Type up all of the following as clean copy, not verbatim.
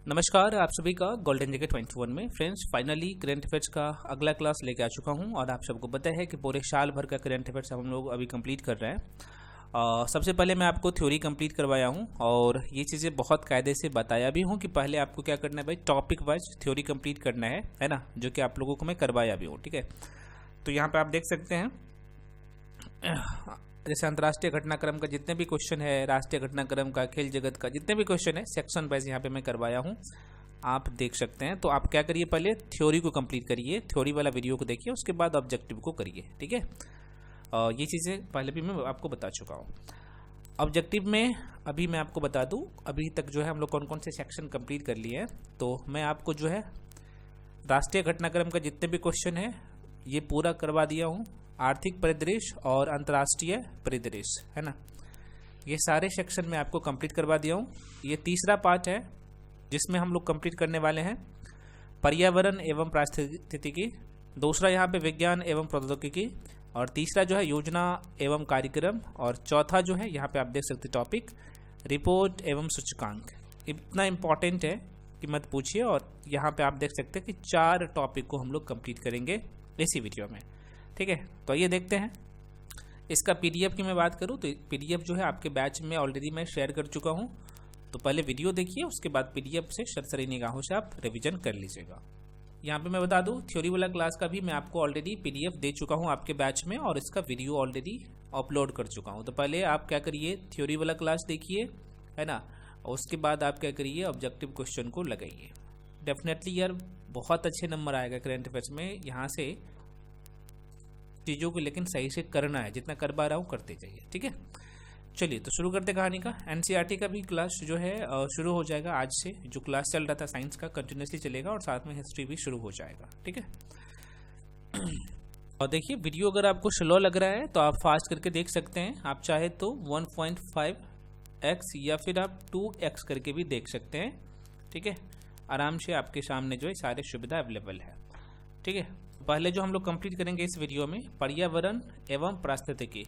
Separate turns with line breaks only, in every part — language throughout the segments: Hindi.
नमस्कार, आप सभी का गोल्डन जैकेट 21 में फ्रेंड्स फाइनली करंट अफेयर्स का अगला क्लास लेके आ चुका हूं और आप सबको पता है कि पूरे साल भर का करंट अफेयर्स हम लोग अभी कंप्लीट कर रहे हैं। सबसे पहले मैं आपको थ्योरी कंप्लीट करवाया हूं और ये चीज़ें बहुत कायदे से बताया भी हूं कि पहले आपको क्या करना है भाई, टॉपिक वाइज थ्योरी कंप्लीट करना है ना, जो कि आप लोगों को मैं करवाया भी हूँ। ठीक है, तो यहाँ पर आप देख सकते हैं जैसे अंतर्राष्ट्रीय घटनाक्रम का जितने भी क्वेश्चन है, राष्ट्रीय घटनाक्रम का, खेल जगत का जितने भी क्वेश्चन है सेक्शन वाइज यहाँ पे मैं करवाया हूँ, आप देख सकते हैं। तो आप क्या करिए, पहले थ्योरी को कंप्लीट करिए, थ्योरी वाला वीडियो को देखिए, उसके बाद ऑब्जेक्टिव को करिए। ठीक है, ये चीज़ें पहले भी मैं आपको बता चुका हूँ। ऑब्जेक्टिव में अभी मैं आपको बता दूँ, अभी तक जो है हम लोग कौन कौन से सेक्शन कंप्लीट कर लिए हैं। तो मैं आपको जो है राष्ट्रीय घटनाक्रम का जितने भी क्वेश्चन है ये पूरा करवा दिया हूँ, आर्थिक परिदृश्य और अंतर्राष्ट्रीय परिदृश्य, है ना, ये सारे सेक्शन में आपको कंप्लीट करवा दिया हूँ। ये तीसरा पार्ट है जिसमें हम लोग कंप्लीट करने वाले हैं पर्यावरण एवं पारिस्थितिकी, दूसरा यहाँ पे विज्ञान एवं प्रौद्योगिकी, और तीसरा जो है योजना एवं कार्यक्रम, और चौथा जो है यहाँ पे आप देख सकते टॉपिक रिपोर्ट एवं सूचकांक। इतना इम्पॉर्टेंट है कि मत पूछिए, और यहाँ पे आप देख सकते हैं कि 4 टॉपिक को हम लोग कंप्लीट करेंगे इसी वीडियो में। ठीक है, तो ये देखते हैं। इसका पीडीएफ की मैं बात करूं तो पीडीएफ जो है आपके बैच में ऑलरेडी मैं शेयर कर चुका हूं, तो पहले वीडियो देखिए, उसके बाद पीडीएफ से सरसरी निगाहों से आप रिवीजन कर लीजिएगा। यहाँ पे मैं बता दूं, थ्योरी वाला क्लास का भी मैं आपको ऑलरेडी पीडीएफ दे चुका हूँ आपके बैच में, और इसका वीडियो ऑलरेडी अपलोड कर चुका हूँ। तो पहले आप क्या करिए, थ्योरी वाला क्लास देखिए, है ना, और उसके बाद आप क्या करिए, ऑब्जेक्टिव क्वेश्चन को लगाइए। डेफिनेटली यार बहुत अच्छे नंबर आएगा करंट अफेयर्स में, यहाँ से चीज़ों को लेकिन सही से करना है, जितना कर पा रहा हूँ करते जाइए। ठीक है, चलिए तो शुरू करते कहानी का। एनसीईआरटी का भी क्लास जो है शुरू हो जाएगा आज से, जो क्लास चल रहा था साइंस का कंटिन्यूसली चलेगा, और साथ में हिस्ट्री भी शुरू हो जाएगा। ठीक है, और देखिए वीडियो अगर आपको स्लो लग रहा है तो आप फास्ट करके देख सकते हैं, आप चाहे तो 1.5x या फिर आप 2x करके भी देख सकते हैं। ठीक है, आराम से आपके सामने जो है सारे सुविधा अवेलेबल है। ठीक है, पहले जो हम लोग कंप्लीट करेंगे इस वीडियो में पर्यावरण एवं पारिस्थितिकी।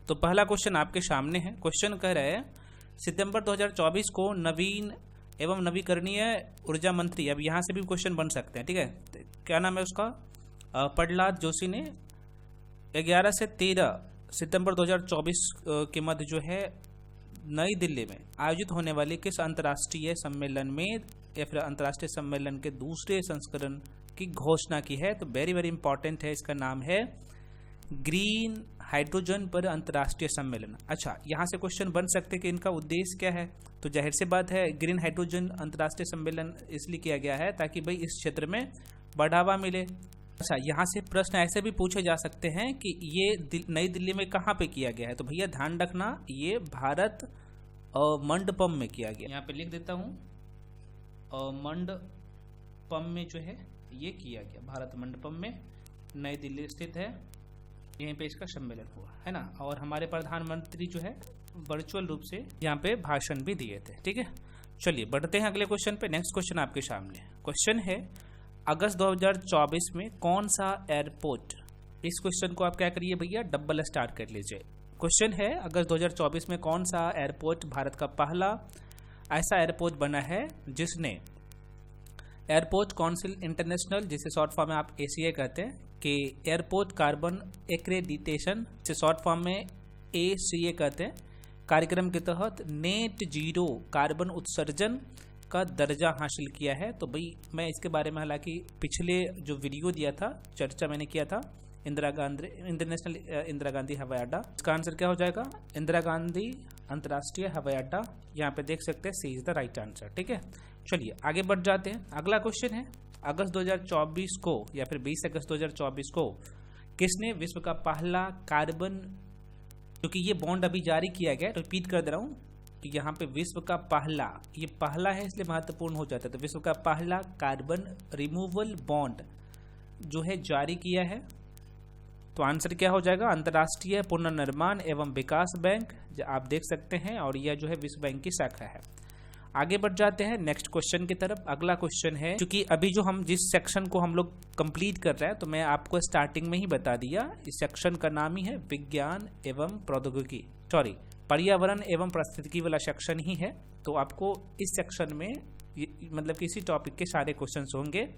तो पहला क्वेश्चन आपके सामने है। क्वेश्चन कह रहे हैं सितंबर 2024 को नवीन एवं नवीकरणीय ऊर्जा मंत्री, अब यहाँ से भी क्वेश्चन बन सकते हैं। ठीक है, क्या नाम है उसका, प्रहलाद जोशी ने 11 से 13 सितंबर 2024 के मध्य जो है नई दिल्ली में आयोजित होने वाले किस अंतर्राष्ट्रीय सम्मेलन में या फिर अंतर्राष्ट्रीय सम्मेलन के दूसरे संस्करण की घोषणा की है। तो वेरी वेरी इंपॉर्टेंट है, इसका नाम है ग्रीन हाइड्रोजन पर अंतर्राष्ट्रीय सम्मेलन। अच्छा, यहाँ से क्वेश्चन बन सकते हैं कि इनका उद्देश्य क्या है। तो जाहिर सी बात है ग्रीन हाइड्रोजन अंतर्राष्ट्रीय सम्मेलन इसलिए किया गया है ताकि भाई इस क्षेत्र में बढ़ावा मिले। अच्छा, यहाँ से प्रश्न ऐसे भी पूछे जा सकते हैं कि ये नई दिल्ली में कहाँ पे किया गया है। तो भैया ध्यान रखना, ये भारत मंडपम में किया गया। यहाँ पे लिख देता हूँ, मंडपम में जो है ये किया गया, भारत मंडपम में नई दिल्ली स्थित है, यहीं पे इसका सम्मेलन हुआ है ना। और हमारे प्रधानमंत्री जो है वर्चुअल रूप से यहाँ पे भाषण भी दिए थे। ठीक है, चलिए बढ़ते हैं अगले क्वेश्चन पे। नेक्स्ट क्वेश्चन आपके सामने क्वेश्चन है अगस्त 2024 में कौन सा एयरपोर्ट, इस क्वेश्चन को आप क्या करिए भैया, डबल स्टार्ट कर लीजिए। क्वेश्चन है अगस्त 2024 में कौन सा एयरपोर्ट भारत का पहला ऐसा एयरपोर्ट बना है जिसने एयरपोर्ट काउंसिल इंटरनेशनल, जिसे शॉर्ट फॉर्म में आप एसीए कहते हैं, कि एयरपोर्ट कार्बन एक्रेडिटेशन, जिसे शॉर्ट फॉर्म में एसीए कहते हैं, कार्यक्रम के तहत नेट जीरो कार्बन उत्सर्जन का दर्जा हासिल किया है। तो भाई मैं इसके बारे में हालांकि पिछले जो वीडियो दिया था, चर्चा मैंने किया था, इंटरनेशनल इंदिरा गांधी हवाई अड्डा, इसका आंसर क्या हो जाएगा, इंदिरा गांधी अंतर्राष्ट्रीय हवाई अड्डा। यहाँ पे देख सकते हैं सी इज द राइट आंसर। ठीक है, चलिए आगे बढ़ जाते हैं। अगला क्वेश्चन है अगस्त 2024 को या फिर 20 अगस्त 2024 को किसने विश्व का पहला कार्बन, क्योंकि ये बॉन्ड अभी जारी किया गया, रिपीट कर दे रहा हूँ कि यहाँ पे विश्व का पहला, ये पहला है इसलिए महत्वपूर्ण हो जाता है, तो विश्व का पहला कार्बन रिमूवल बॉन्ड जो है जारी किया है। तो आंसर क्या हो जाएगा, अंतर्राष्ट्रीय पुनर्निर्माण एवं विकास बैंक, आप देख सकते हैं, और यह जो है विश्व बैंक की शाखा है। आगे बढ़ जाते हैं नेक्स्ट क्वेश्चन की तरफ। अगला क्वेश्चन है, क्योंकि अभी जो हम जिस सेक्शन को हम लोग कंप्लीट कर रहे हैं, तो मैं आपको स्टार्टिंग में ही बता दिया, इस सेक्शन का नाम ही है विज्ञान एवं प्रौद्योगिकी, पर्यावरण एवं पारिस्थितिकी वाला सेक्शन ही है। तो आपको इस सेक्शन में मतलब किसी टॉपिक के सारे क्वेश्चन होंगे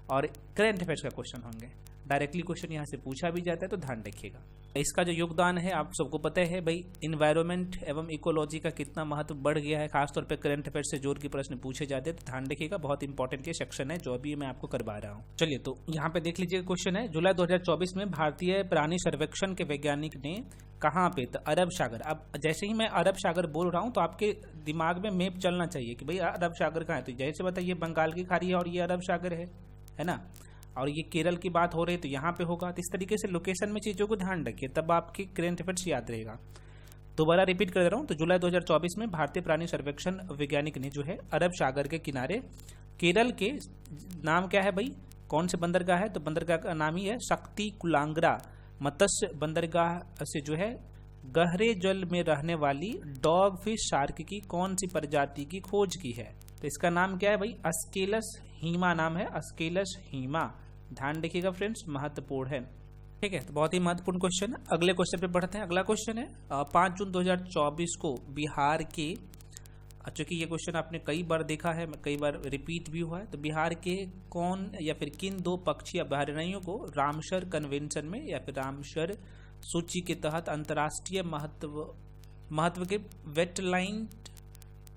और करंट अफेयर्स का क्वेश्चन होंगे। डायरेक्टली क्वेश्चन यहाँ से पूछा भी जाता है, तो ध्यान रखिएगा। इसका जो योगदान है आप सबको पता है भाई, इन्वायरमेंट एवं इकोलॉजी का कितना महत्व बढ़ गया है, खासतौर पे करंट अफेयर्स से जोड़ के प्रश्न पूछे जाते हैं, तो ध्यान रखिएगा। बहुत इंपॉर्टेंट ये सेक्शन है जो अभी मैं आपको करवा रहा हूँ। चलिए तो यहाँ पे देख लीजिए, क्वेश्चन है जुलाई 2024 में भारतीय प्राणी सर्वेक्षण के वैज्ञानिक ने कहाँ पे, तो अरब सागर। अब जैसे ही मैं अरब सागर बोल रहा हूँ तो आपके दिमाग में मैप चलना चाहिए कि भाई अरब सागर कहाँ है, तो जैसे बताइए बंगाल की खाड़ी है और ये अरब सागर है ना, और ये केरल की बात हो रही है तो यहाँ पे होगा। तो इस तरीके से लोकेशन में चीज़ों को ध्यान रखिए, तब आपके करंट अफेयर्स याद रहेगा। दोबारा रिपीट कर रहा हूँ, तो जुलाई 2024 में भारतीय प्राणी सर्वेक्षण वैज्ञानिक ने जो है अरब सागर के किनारे केरल के, नाम क्या है भाई, कौन से बंदरगाह है, तो बंदरगाह का नाम ही है शक्ति कुलांगरा मत्स्य बंदरगाह से जो है गहरे जल में रहने वाली डॉग फिश शार्क की कौन सी प्रजाति की खोज की है। तो इसका नाम क्या है भाई, अस्केलस हीमा नाम है, अस्केलस हीमा। ध्यान रखिएगा फ्रेंड्स, महत्वपूर्ण है। ठीक है, तो बहुत ही महत्वपूर्ण क्वेश्चन है। अगले क्वेश्चन पे बढ़ते हैं। अगला क्वेश्चन है 5 जून 2024 को बिहार के, चूंकि ये क्वेश्चन आपने कई बार देखा है, कई बार रिपीट भी हुआ है, तो बिहार के कौन या फिर किन 2 पक्षी अभयारण्यों को रामसर कन्वेंशन में या फिर रामसर सूची के तहत अंतर्राष्ट्रीय महत्व के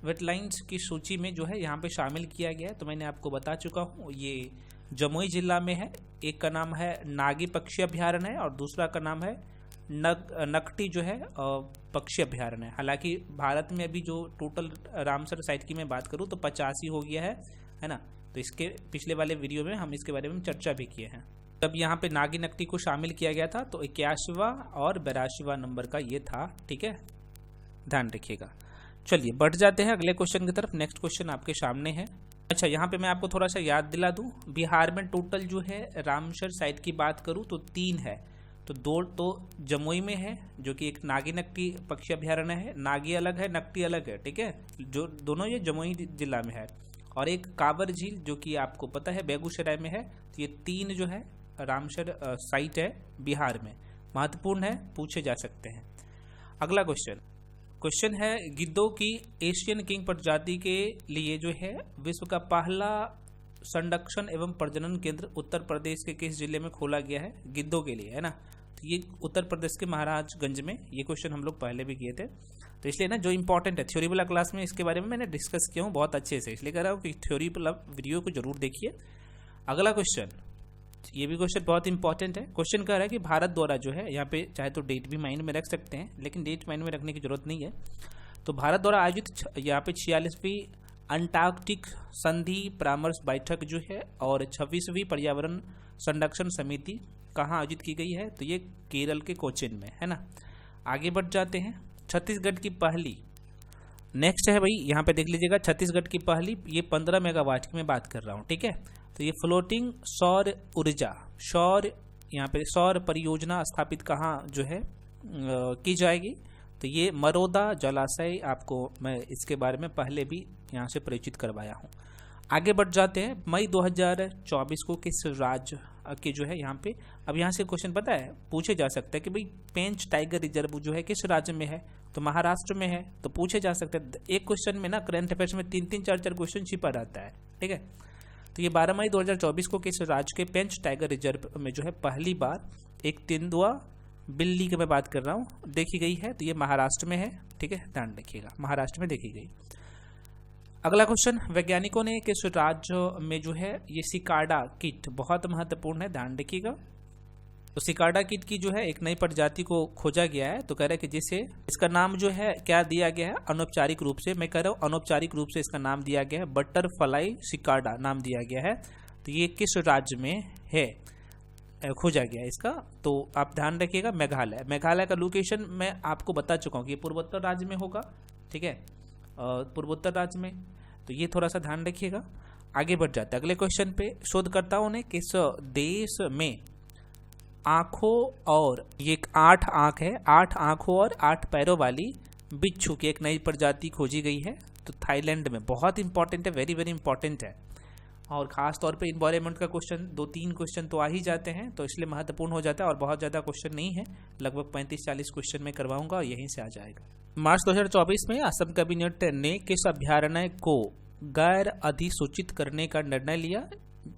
वेटलाइंस की सूची में जो है यहाँ पे शामिल किया गया है। तो मैंने आपको बता चुका हूँ, ये जमुई जिला में है। एक का नाम है नागी पक्षी अभयारण्य है और दूसरा का नाम है नकटी जो है पक्षी अभयारण्य है। हालांकि भारत में अभी जो टोटल रामसर साइट की मैं बात करूँ तो 85 हो गया है ना। तो इसके पिछले वाले वीडियो में हम इसके बारे में चर्चा भी किए हैं। तब यहाँ पे नागी नकटी को शामिल किया गया था, तो 81वां और 82वां नंबर का ये था। ठीक है, ध्यान रखिएगा। चलिए बढ़ जाते हैं अगले क्वेश्चन की तरफ। नेक्स्ट क्वेश्चन आपके सामने है। अच्छा, यहाँ पे मैं आपको थोड़ा सा याद दिला दूं, बिहार में टोटल जो है रामसर साइट की बात करूँ तो 3 है। तो 2 तो जमुई में है जो कि एक नागी नकटी पक्षी अभयारण्य है, नागी अलग है नकटी अलग है। ठीक है, जो दोनों ये जमुई जिला में है। और एक कांवर झील जो कि आपको पता है बेगूसराय में है। तो ये 3 जो है रामसर साइट है बिहार में, महत्वपूर्ण है, पूछे जा सकते हैं। अगला क्वेश्चन है, गिद्धों की एशियन किंग प्रजाति के लिए जो है विश्व का पहला संरक्षण एवं प्रजनन केंद्र उत्तर प्रदेश के किस जिले में खोला गया है, गिद्धों के लिए, है ना। तो ये उत्तर प्रदेश के महाराजगंज में। ये क्वेश्चन हम लोग पहले भी किए थे, तो इसलिए ना जो इंपॉर्टेंट है थ्योरी वाला क्लास में इसके बारे में मैंने डिस्कस किया हूँ बहुत अच्छे से, इसलिए कह रहा हूँ कि थ्योरी वाला वीडियो को जरूर देखिए। अगला क्वेश्चन, ये भी क्वेश्चन बहुत इंपॉर्टेंट है। क्वेश्चन कह रहा है कि भारत द्वारा जो है, यहाँ पे चाहे तो डेट भी माइंड में रख सकते हैं, लेकिन डेट माइंड में रखने की जरूरत नहीं है। तो भारत द्वारा आयोजित यहाँ पे 46वीं अंटार्कटिक संधि परामर्श बैठक जो है और 26वीं पर्यावरण संरक्षण समिति कहाँ आयोजित की गई है, तो ये केरल के कोचीन में, है ना। आगे बढ़ जाते हैं। छत्तीसगढ़ की पहली, नेक्स्ट है भाई, यहाँ पे देख लीजिएगा, छत्तीसगढ़ की पहली, ये 15 मेगावाट की मैं बात कर रहा हूँ। ठीक है, तो ये फ्लोटिंग सौर ऊर्जा, यहाँ पे सौर परियोजना स्थापित कहाँ जो है की जाएगी, तो ये मरोदा जलाशय। आपको मैं इसके बारे में पहले भी यहाँ से परिचित करवाया हूँ। आगे बढ़ जाते हैं। मई 2024 को किस राज्य के जो है यहाँ पे, अब यहाँ से क्वेश्चन पता है पूछे जा सकता है कि भाई पेंच टाइगर रिजर्व जो है किस राज्य में है, तो महाराष्ट्र में है। तो पूछे जा सकते हैं, एक क्वेश्चन में ना करंट अफेयर्स में 3-3, 4-4 क्वेश्चन छिपा रहता है। ठीक है, तो ये 12 मई 2024 को किस राज्य के पेंच टाइगर रिजर्व में जो है पहली बार एक तेंदुआ बिल्ली की मैं बात कर रहा हूँ देखी गई है, तो ये महाराष्ट्र में है। ठीक है, ध्यान रखिएगा, महाराष्ट्र में देखी गई। अगला क्वेश्चन, वैज्ञानिकों ने किस राज्य में जो है ये सिकाडा कीट, बहुत महत्वपूर्ण है, ध्यान रखिएगा। तो सिकाडा कीट की जो है एक नई प्रजाति को खोजा गया है। तो कह रहा है कि जिसे इसका नाम जो है क्या दिया गया है, अनौपचारिक रूप से, मैं कह रहा हूँ अनौपचारिक रूप से इसका नाम दिया गया है बटरफ्लाई सिकाडा नाम दिया गया है। तो ये किस राज्य में है, खोजा गया इसका, तो आप ध्यान रखिएगा मेघालय। मेघालय का लोकेशन मैं आपको बता चुका हूँ कि पूर्वोत्तर राज्य में होगा। ठीक है, पूर्वोत्तर राज्य में, तो ये थोड़ा सा ध्यान रखिएगा। आगे बढ़ जाते हैं अगले क्वेश्चन पे। शोधकर्ताओं ने किस देश में आँखों और, ये 8 आँख है, 8 आँखों और 8 पैरों वाली बिच्छू की एक नई प्रजाति खोजी गई है, तो थाईलैंड में। बहुत इंपॉर्टेंट है, वेरी वेरी इंपॉर्टेंट है। और ख़ास तौर पे इन्वायरमेंट का क्वेश्चन 2-3 क्वेश्चन तो आ ही जाते हैं, तो इसलिए महत्वपूर्ण हो जाता है। और बहुत ज़्यादा क्वेश्चन नहीं है, लगभग 35-40 क्वेश्चन में करवाऊंगा और यहीं से आ जाएगा। मार्च 2024 में असम कैबिनेट ने किस अभयारण्य को गैर अधिसूचित करने का निर्णय लिया,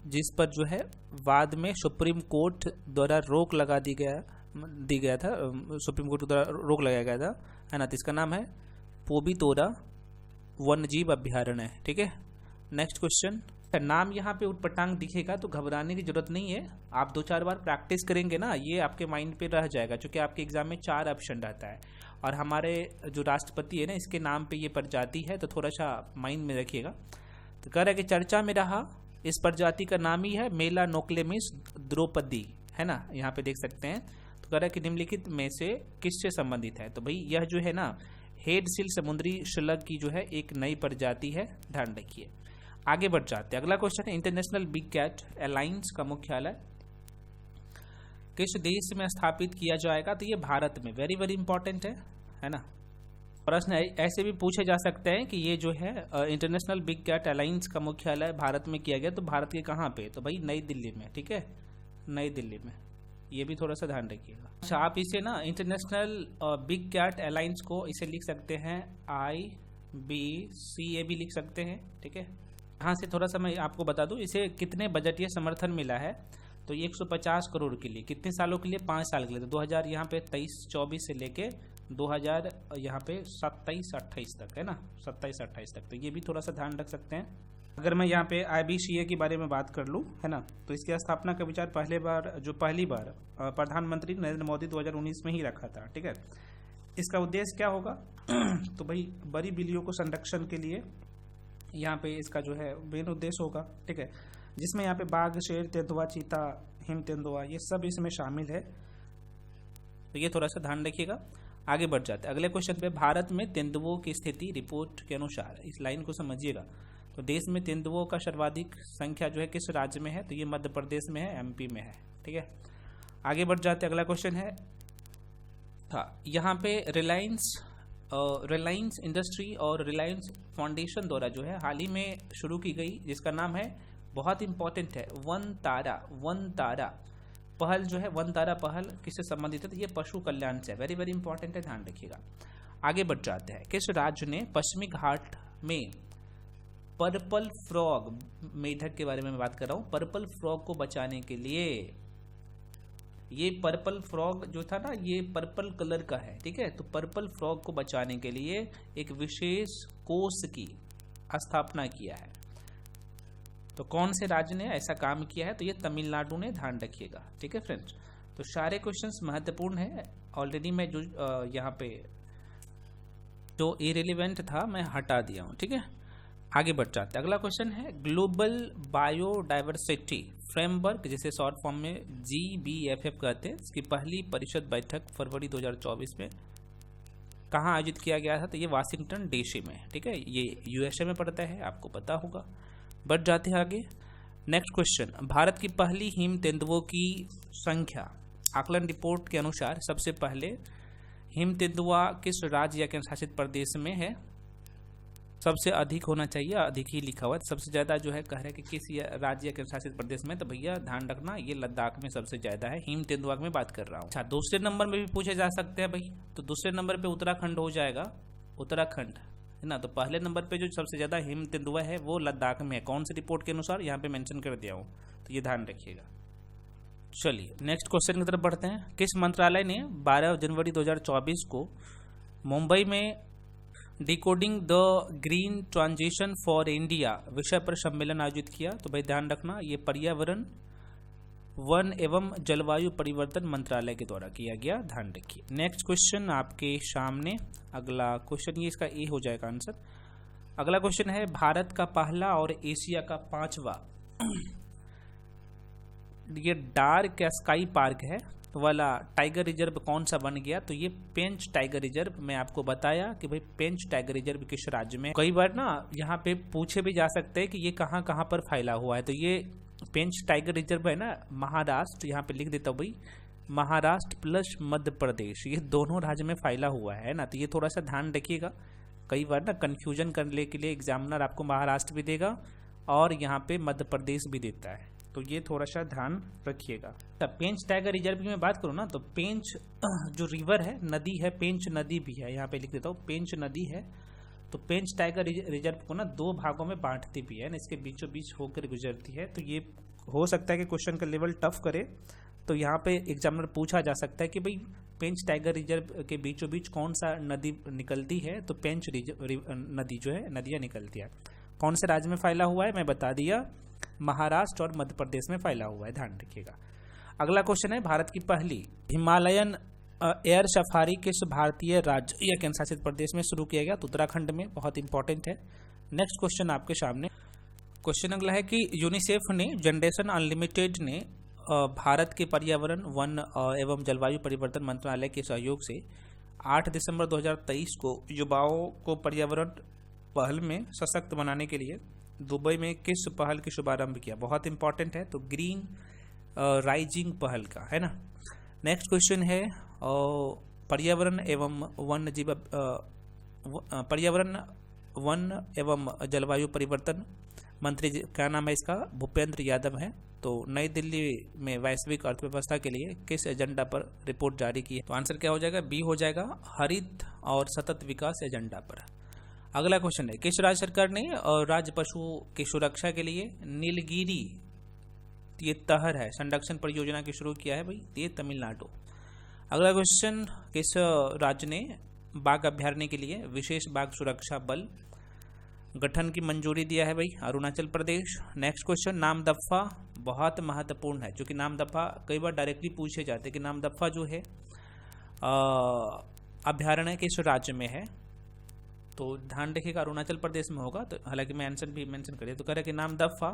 जिस पर जो है बाद में सुप्रीम कोर्ट द्वारा रोक लगा दी गया था, सुप्रीम कोर्ट द्वारा रोक लगाया गया था, है ना। तो इसका नाम है पोबीतोरा वन्यजीव अभ्यारण्य, ठीक है। नेक्स्ट क्वेश्चन, नाम यहाँ पे उटपटांग दिखेगा तो घबराने की जरूरत नहीं है, आप 2-4 बार प्रैक्टिस करेंगे ना, ये आपके माइंड पे रह जाएगा, क्योंकि आपके एग्जाम में 4 ऑप्शन रहता है और हमारे जो राष्ट्रपति है ना, इसके नाम पे ये प्रजाति है, तो थोड़ा सा माइंड में रखिएगा। तो कह रहा है कि चर्चा में रहा इस प्रजाति का नाम ही है मेलानोक्लेमिस द्रौपदी, है ना, यहाँ पे देख सकते हैं। तो कह रहा है कि निम्नलिखित में से किससे संबंधित है, तो भाई यह जो है ना हेड सील समुद्री शलग की जो है एक नई प्रजाति है, ध्यान रखिए। आगे बढ़ जाते हैं, अगला क्वेश्चन है इंटरनेशनल बिग कैट अलायंस का मुख्यालय किस देश में स्थापित किया जाएगा, तो ये भारत में, वेरी वेरी इंपॉर्टेंट है ना। प्रश्न ऐसे भी पूछे जा सकते हैं कि ये जो है इंटरनेशनल बिग कैट अलायंस का मुख्यालय भारत में किया गया, तो भारत के कहाँ पे, तो भाई नई दिल्ली में, ठीक है, नई दिल्ली में, ये भी थोड़ा सा ध्यान रखिएगा। अच्छा, आप इसे ना इंटरनेशनल बिग कैट अलायंस को इसे लिख सकते हैं IBCA भी लिख सकते हैं, ठीक है। यहाँ से थोड़ा सा मैं आपको बता दूं, इसे कितने बजटीय समर्थन मिला है, तो 150 करोड़ के लिए, कितने सालों के लिए, 5 साल के लिए, तो 2000 यहाँ पे 23-24 से लेके 2000 यहाँ पे 27-28 तक, है ना, 27-28 तक, तो ये भी थोड़ा सा ध्यान रख सकते हैं। अगर मैं यहाँ पे IBCA के बारे में बात कर लूँ, है ना, तो इसकी स्थापना का विचार पहली बार प्रधानमंत्री नरेंद्र मोदी 2019 में ही रखा था, ठीक है। इसका उद्देश्य क्या होगा तो भाई बड़ी बिल्लियों को संरक्षण के लिए यहाँ पे इसका जो है मेन उद्देश्य होगा, ठीक है, जिसमें यहाँ पे बाघ, शेर, तेंदुआ, चीता, हिम तेंदुआ, ये सब इसमें शामिल है, तो ये थोड़ा सा ध्यान रखिएगा। आगे बढ़ जाते हैं अगले क्वेश्चन पे, भारत में तेंदुओं की स्थिति रिपोर्ट के अनुसार, इस लाइन को समझिएगा, तो देश में तेंदुओं का सर्वाधिक संख्या जो है किस राज्य में है, तो ये मध्य प्रदेश में है, MP में है, ठीक है। आगे बढ़ जाते हैं, अगला क्वेश्चन है, हाँ, यहाँ पे रिलायंस इंडस्ट्री और रिलायंस फाउंडेशन द्वारा जो है हाल ही में शुरू की गई, जिसका नाम है, बहुत इंपॉर्टेंट है, वन तारा पहल जो है, वन तारा पहल किससे संबंधित है, तो ये पशु कल्याण से, वेरी वेरी इंपॉर्टेंट है, ध्यान रखिएगा। आगे बढ़ जाते हैं, किस राज्य ने पश्चिमी घाट में पर्पल फ्रॉग, मेढक के बारे में मैं बात कर रहा हूँ, पर्पल फ्रॉग को बचाने के लिए, ये पर्पल फ्रॉग जो था ना, ये पर्पल कलर का है, ठीक है, तो पर्पल फ्रॉग को बचाने के लिए एक विशेष कोष की स्थापना किया है, तो कौन से राज्य ने ऐसा काम किया है, तो ये तमिलनाडु ने, ध्यान रखिएगा, ठीक है फ्रेंड्स। तो सारे क्वेश्चंस महत्वपूर्ण है, ऑलरेडी मैं जो यहाँ पे जो इरेलीवेंट था मैं हटा दिया हूँ, ठीक है। आगे बढ़ जाते हैं, अगला क्वेश्चन है ग्लोबल बायोडाइवर्सिटी फ्रेमवर्क, जिसे शॉर्ट फॉर्म में GBFF कहते हैं, इसकी पहली परिषद बैठक फरवरी 2024 में कहाँ आयोजित किया गया था, तो ये वाशिंगटन DC में, ठीक है, ये USA में पड़ता है, आपको पता होगा। बढ़ जाते हैं आगे, नेक्स्ट क्वेश्चन, भारत की पहली हिम तेंदुओं की संख्या, आकलन रिपोर्ट के अनुसार सबसे पहले हिम तेंदुआ किस राज्य या केंद्र शासित प्रदेश में है, सबसे अधिक होना चाहिए, अधिक ही लिखा हुआ है, सबसे ज़्यादा जो है कह रहे हैं कि किस राज्य या केंद्र शासित प्रदेश में, तो भैया ध्यान रखना ये लद्दाख में सबसे ज़्यादा है, हिम तेंदुआ में बात कर रहा हूँ। अच्छा, दूसरे नंबर में भी पूछे जा सकते हैं भाई, तो दूसरे नंबर पे उत्तराखंड हो जाएगा, उत्तराखंड, है ना। तो पहले नंबर पे जो सबसे ज़्यादा हिम तेंदुआ है वो लद्दाख में है, कौन सी रिपोर्ट के अनुसार, यहाँ पे मेंशन कर दिया हूँ, तो ये ध्यान रखिएगा। चलिए नेक्स्ट क्वेश्चन की तरफ बढ़ते हैं, किस मंत्रालय ने 12 जनवरी 2024 को मुंबई में decoding the green transition for India विषय पर सम्मेलन आयोजित किया, तो भाई ध्यान रखना ये पर्यावरण, वन एवं जलवायु परिवर्तन मंत्रालय के द्वारा किया गया, ध्यान रखिए। नेक्स्ट क्वेश्चन आपके सामने, अगला क्वेश्चन ये इसका ए हो जाएगा आंसर। अगला क्वेश्चन है, भारत का पहला और एशिया का 5वां ये डार्क स्काई पार्क है वाला टाइगर रिजर्व कौन सा बन गया, तो ये पेंच टाइगर रिजर्व, मैं आपको बताया कि भाई पेंच टाइगर रिजर्व किस राज्य में, कई बार ना यहाँ पे पूछे भी जा सकते हैं कि ये कहाँ कहाँ पर फैला हुआ है, तो ये पेंच टाइगर रिजर्व है ना महाराष्ट्र, यहाँ पे लिख देता हूँ भाई, महाराष्ट्र प्लस मध्य प्रदेश, ये दोनों राज्य में फैला हुआ है ना, तो ये थोड़ा सा ध्यान रखिएगा, कई बार ना कन्फ्यूजन करने के लिए एग्जामिनर आपको महाराष्ट्र भी देगा और यहाँ पे मध्य प्रदेश भी देता है, तो ये थोड़ा सा ध्यान रखिएगा। पेंच टाइगर रिजर्व की मैं बात करूँ ना, तो पेंच जो रिवर है, नदी है, पेंच नदी भी है, यहाँ पे लिख देता हूँ पेंच नदी है, तो पेंच टाइगर रिजर्व को ना 2 भागों में बांटती भी है ना, इसके बीचों बीच होकर गुजरती है। तो ये हो सकता है कि क्वेश्चन का लेवल टफ करे, तो यहाँ पे एग्जामिनर पूछा जा सकता है कि भाई पेंच टाइगर रिजर्व के बीचों बीच कौन सा नदी निकलती है, तो पेंच नदी जो है, नदियाँ निकलती है। कौन से राज्य में फैला हुआ है मैं बता दिया, महाराष्ट्र और मध्य प्रदेश में फैला हुआ है, ध्यान रखिएगा। अगला क्वेश्चन है, भारत की पहली हिमालयन एयर सफारी किस भारतीय राज्य या केंद्र शासित प्रदेश में शुरू किया गया, तो उत्तराखंड में, बहुत इंपॉर्टेंट है। नेक्स्ट क्वेश्चन आपके सामने, क्वेश्चन अगला है कि यूनिसेफ ने, जनरेशन अनलिमिटेड ने भारत के पर्यावरण, वन एवं जलवायु परिवर्तन मंत्रालय के सहयोग से 8 दिसंबर 2023 को युवाओं को पर्यावरण पहल में सशक्त बनाने के लिए दुबई में किस पहल की शुभारंभ किया, बहुत इंपॉर्टेंट है, तो ग्रीन राइजिंग पहल का, है ना। नेक्स्ट क्वेश्चन है, पर्यावरण एवं पर्यावरण, वन एवं जलवायु परिवर्तन मंत्री क्या नाम है इसका, भूपेंद्र यादव है। तो नई दिल्ली में वैश्विक अर्थव्यवस्था के लिए किस एजेंडा पर रिपोर्ट जारी की है, तो आंसर क्या हो जाएगा, बी हो जाएगा, हरित और सतत विकास एजेंडा पर। अगला क्वेश्चन है, किस राज्य सरकार ने राज्य पशुओं की सुरक्षा के लिए नीलगिरी, ये तहर है, संरक्षण परियोजना की शुरू किया है भाई, ये तमिलनाडु। अगला क्वेश्चन, किस राज्य ने बाघ अभ्यारण्य के लिए विशेष बाघ सुरक्षा बल गठन की मंजूरी दिया है भाई, अरुणाचल प्रदेश। नेक्स्ट क्वेश्चन, नामदफा, बहुत महत्वपूर्ण है, क्योंकि नामदफा कई बार डायरेक्टली पूछे जाते हैं कि नामदफा जो है अभ्यारण्य किस राज्य में है, तो ध्यान रखिएगा अरुणाचल प्रदेश में होगा। तो हालांकि मैं आंसर भी मेंशन करिए, तो कह रहे कि नामदफा,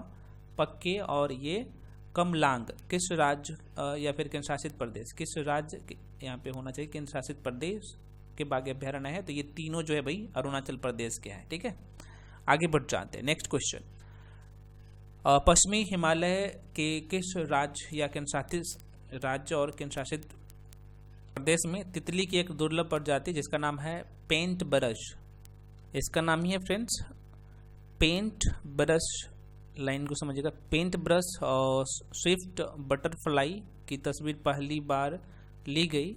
पक्के और ये कमलांग किस राज्य या फिर केंद्र शासित प्रदेश, किस राज्य यहाँ पे होना चाहिए, केंद्र शासित प्रदेश के बाघ अभ्यारण्य है, तो ये तीनों जो है भाई अरुणाचल प्रदेश के हैं, ठीक है। आगे बढ़ जाते हैं, नेक्स्ट क्वेश्चन, पश्चिमी हिमालय के किस राज्य या केंद्र शासित राज्य और केंद्र शासित प्रदेश में तितली की एक दुर्लभ प्रजाति जिसका नाम है पेंट ब्रश, इसका नाम ही है फ्रेंड्स पेंट ब्रश, लाइन को समझिएगा, पेंट ब्रश और स्विफ्ट बटरफ्लाई की तस्वीर पहली बार ली गई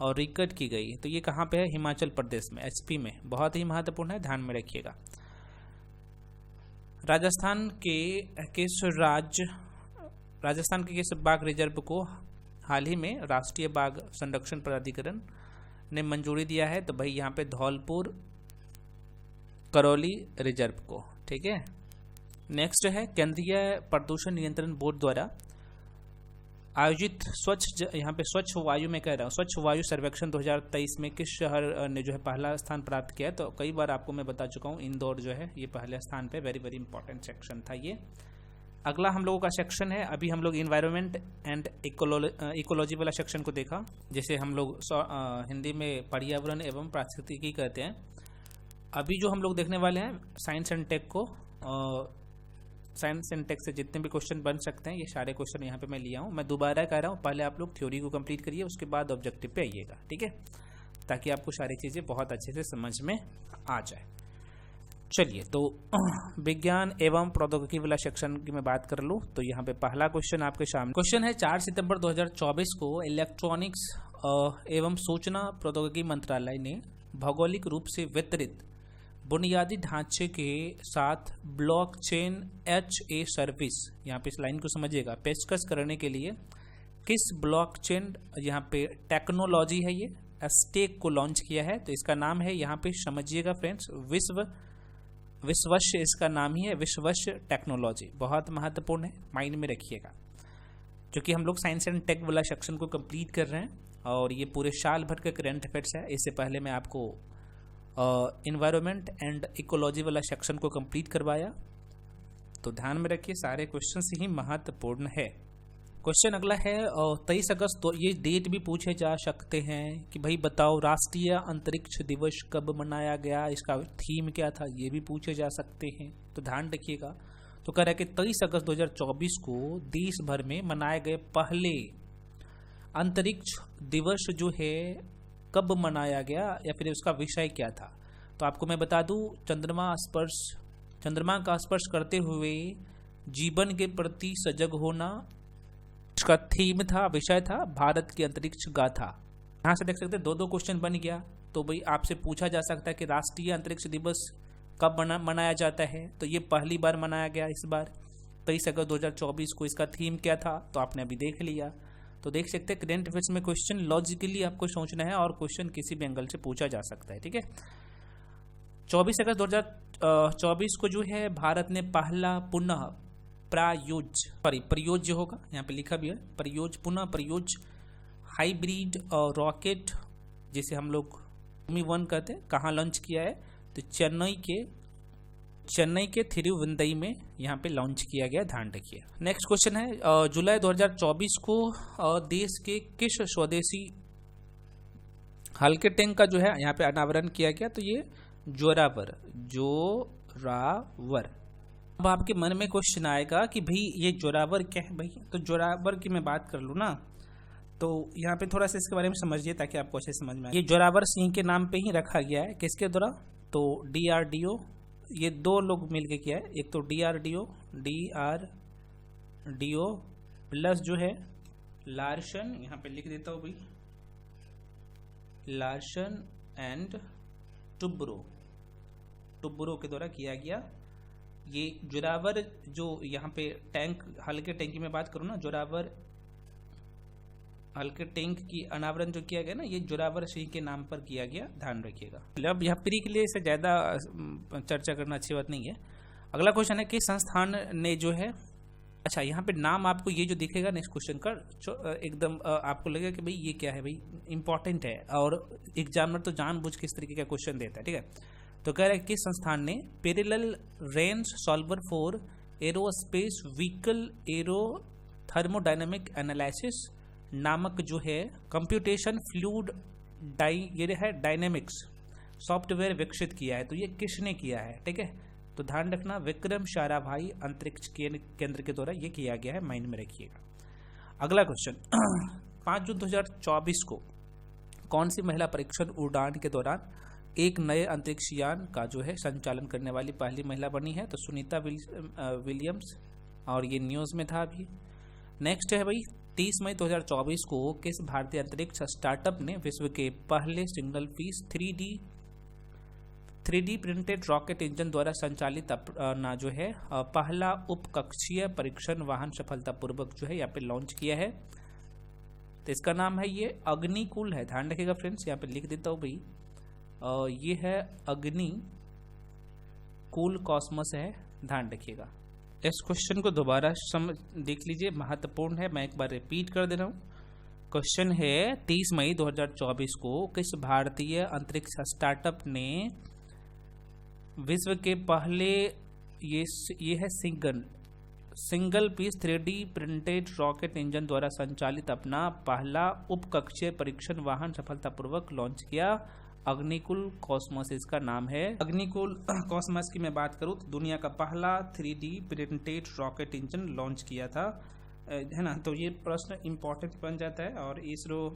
और रिकॉर्ड की गई, तो ये कहाँ पे है, हिमाचल प्रदेश में, एचपी में, बहुत ही महत्वपूर्ण है, ध्यान में रखिएगा। राजस्थान के किस बाघ रिजर्व को हाल ही में राष्ट्रीय बाघ संरक्षण प्राधिकरण ने मंजूरी दिया है, तो भाई यहाँ पे धौलपुर करौली रिजर्व को, ठीक है। नेक्स्ट है, केंद्रीय प्रदूषण नियंत्रण बोर्ड द्वारा आयोजित यहाँ पे स्वच्छ वायु में कह रहा हूँ, स्वच्छ वायु सर्वेक्षण 2023 में किस शहर ने जो है पहला स्थान प्राप्त किया है, तो कई बार आपको मैं बता चुका हूँ, इंदौर जो है ये पहले स्थान पे, वेरी वेरी इंपॉर्टेंट सेक्शन था ये। अगला हम लोगों का सेक्शन है, अभी हम लोग इन्वायरमेंट एंड इकोलॉजी वाला सेक्शन को देखा, जैसे हम लोग हिंदी में पर्यावरण एवं पारिस्थितिकी कहते हैं। अभी जो हम लोग देखने वाले हैं साइंस एंड टेक को, साइंस एंड टेक से जितने भी क्वेश्चन बन सकते हैं ये सारे क्वेश्चन यहाँ पे मैं लिया हूँ। मैं दोबारा कह रहा हूँ, पहले आप लोग थ्योरी को कंप्लीट करिए, उसके बाद ऑब्जेक्टिव पे आइएगा, ठीक है, ताकि आपको सारी चीज़ें बहुत अच्छे से समझ में आ जाए। चलिए, तो विज्ञान एवं प्रौद्योगिकी वाला सेक्शन की मैं बात कर लूँ, तो यहाँ पे पहला क्वेश्चन आपके सामने क्वेश्चन है, 4 सितंबर 2024 को इलेक्ट्रॉनिक्स एवं सूचना प्रौद्योगिकी मंत्रालय ने भौगोलिक रूप से वितरित बुनियादी ढांचे के साथ ब्लॉकचेन HA सर्विस, यहाँ पे इस लाइन को समझिएगा, पेशकश करने के लिए किस ब्लॉकचेन यहाँ पे टेक्नोलॉजी है ये स्टेक को लॉन्च किया है, तो इसका नाम है यहाँ पे समझिएगा फ्रेंड्स विश्वस्य, इसका नाम ही है विश्वस्य टेक्नोलॉजी, बहुत महत्वपूर्ण है, माइंड में रखिएगा, क्योंकि हम लोग साइंस एंड टेक वाला सेक्शन को कंप्लीट कर रहे हैं और ये पूरे साल भर का करंट अफेयर्स है। इससे पहले मैं आपको इन्वायरमेंट एंड इकोलॉजी वाला सेक्शन को कंप्लीट करवाया, तो ध्यान में रखिए सारे क्वेश्चंस ही महत्वपूर्ण है। क्वेश्चन अगला है 23 अगस्त, तो ये डेट भी पूछे जा सकते हैं कि भाई बताओ राष्ट्रीय अंतरिक्ष दिवस कब मनाया गया, इसका थीम क्या था, ये भी पूछे जा सकते हैं, तो ध्यान रखिएगा। तो कह रहा है कि 23 अगस्त 2024 को देश भर में मनाए गए पहले अंतरिक्ष दिवस जो है कब मनाया गया या फिर उसका विषय क्या था, तो आपको मैं बता दूं, चंद्रमा का स्पर्श करते हुए जीवन के प्रति सजग होना, इसका थीम था, विषय था भारत की अंतरिक्ष गाथा। यहाँ से देख सकते हैं 2 क्वेश्चन बन गया, तो भाई आपसे पूछा जा सकता है कि राष्ट्रीय अंतरिक्ष दिवस कब मनाया जाता है, तो ये पहली बार मनाया गया इस बार 23 अगस्त 2024 को। इसका थीम क्या था तो आपने अभी देख लिया। तो देख सकते हैं करंट अफेयर्स में क्वेश्चन लॉजिकली आपको सोचना है और क्वेश्चन किसी भी एंगल से पूछा जा सकता है, ठीक है। 24 अगस्त 2024 को जो है भारत ने पहला पुनः प्रयोज्य होगा, यहाँ पे लिखा भी है प्रयोज हाइब्रिड रॉकेट जिसे हम लोग भूमि 1 कहते हैं, कहाँ लॉन्च किया है तो चेन्नई के थिरुवंदई में यहाँ पे लॉन्च किया गया, ध्यान रखिए। नेक्स्ट क्वेश्चन है जुलाई 2024 को देश के किस स्वदेशी हल्के टैंक का जो है यहाँ पे अनावरण किया गया, तो ये जोरावर। अब आपके मन में क्वेश्चन आएगा कि भाई ये जोरावर क्या है भाई, तो जोरावर की मैं बात कर लूँ ना, तो यहाँ पे थोड़ा सा इसके बारे में समझिए ताकि आपको अच्छे समझ में आए। ये जोरावर सिंह के नाम पे ही रखा गया है, किसके द्वारा, तो DRDO, ये 2 लोग मिलके किया है, एक तो DRDO प्लस जो है लार्सन, यहाँ पे लिख देता हूँ भाई, लार्सन एंड टुब्रो के द्वारा किया गया। ये जोरावर जो यहाँ पे टैंक, हल्के टैंक की मैं बात करूँ ना, जोरावर हल्के टैंक की अनावरण जो किया गया ना, ये जोरावर सिंह के नाम पर किया गया, ध्यान रखिएगा। अब यहाँ प्री के लिए इसे ज़्यादा चर्चा करना अच्छी बात नहीं है। अगला क्वेश्चन है कि संस्थान ने जो है, अच्छा यहाँ पे नाम आपको ये जो दिखेगा नेक्स्ट क्वेश्चन का एकदम आपको लगेगा कि भाई ये क्या है, भाई इंपॉर्टेंट है और एग्जामिनर तो जानबूझ के इस तरीके का क्वेश्चन देता है, ठीक है। तो कह रहा है कि संस्थान ने parallel range solver for aerospace vehicle arrow thermodynamic analysis नामक जो है कंप्यूटेशन फ्लूइड ये है डायनेमिक्स सॉफ्टवेयर विकसित किया है। तो ये किसने किया है, ठीक है, तो ध्यान रखना विक्रम साराभाई अंतरिक्ष केंद्र के द्वारा ये किया गया है, माइंड में रखिएगा। अगला क्वेश्चन 5 जून 2024 को कौन सी महिला परीक्षण उड़ान के दौरान एक नए अंतरिक्ष यान का जो है संचालन करने वाली पहली महिला बनी है, तो सुनीता विलियम्स, और ये न्यूज़ में था अभी। नेक्स्ट है भाई 30 मई 2024 को किस भारतीय अंतरिक्ष स्टार्टअप ने विश्व के पहले single piece 3D printed rocket engine द्वारा संचालित अपना जो है पहला उपकक्षीय परीक्षण वाहन सफलतापूर्वक जो है यहाँ पे लॉन्च किया है। तो इसका नाम है ये अग्निकुल है, ध्यान रखिएगा फ्रेंड्स, यहाँ पे लिख देता हूँ भाई, ये है अग्निकुल कॉस्मोस है, ध्यान रखिएगा। इस क्वेश्चन को दोबारा देख लीजिए, महत्वपूर्ण है, मैं एक बार रिपीट कर दे रहा हूँ। क्वेश्चन है 30 मई 2024 को किस भारतीय अंतरिक्ष स्टार्टअप ने विश्व के पहले ये है single piece 3D printed rocket engine द्वारा संचालित अपना पहला उपकक्षीय परीक्षण वाहन सफलतापूर्वक लॉन्च किया, अग्निकुल कॉस्मोस इसका नाम है। अग्निकुल कॉस्मोस की मैं बात करूं तो दुनिया का पहला 3D printed rocket engine launch किया था, है ना। तो ये प्रश्न इंपॉर्टेंट बन जाता है। और इसरो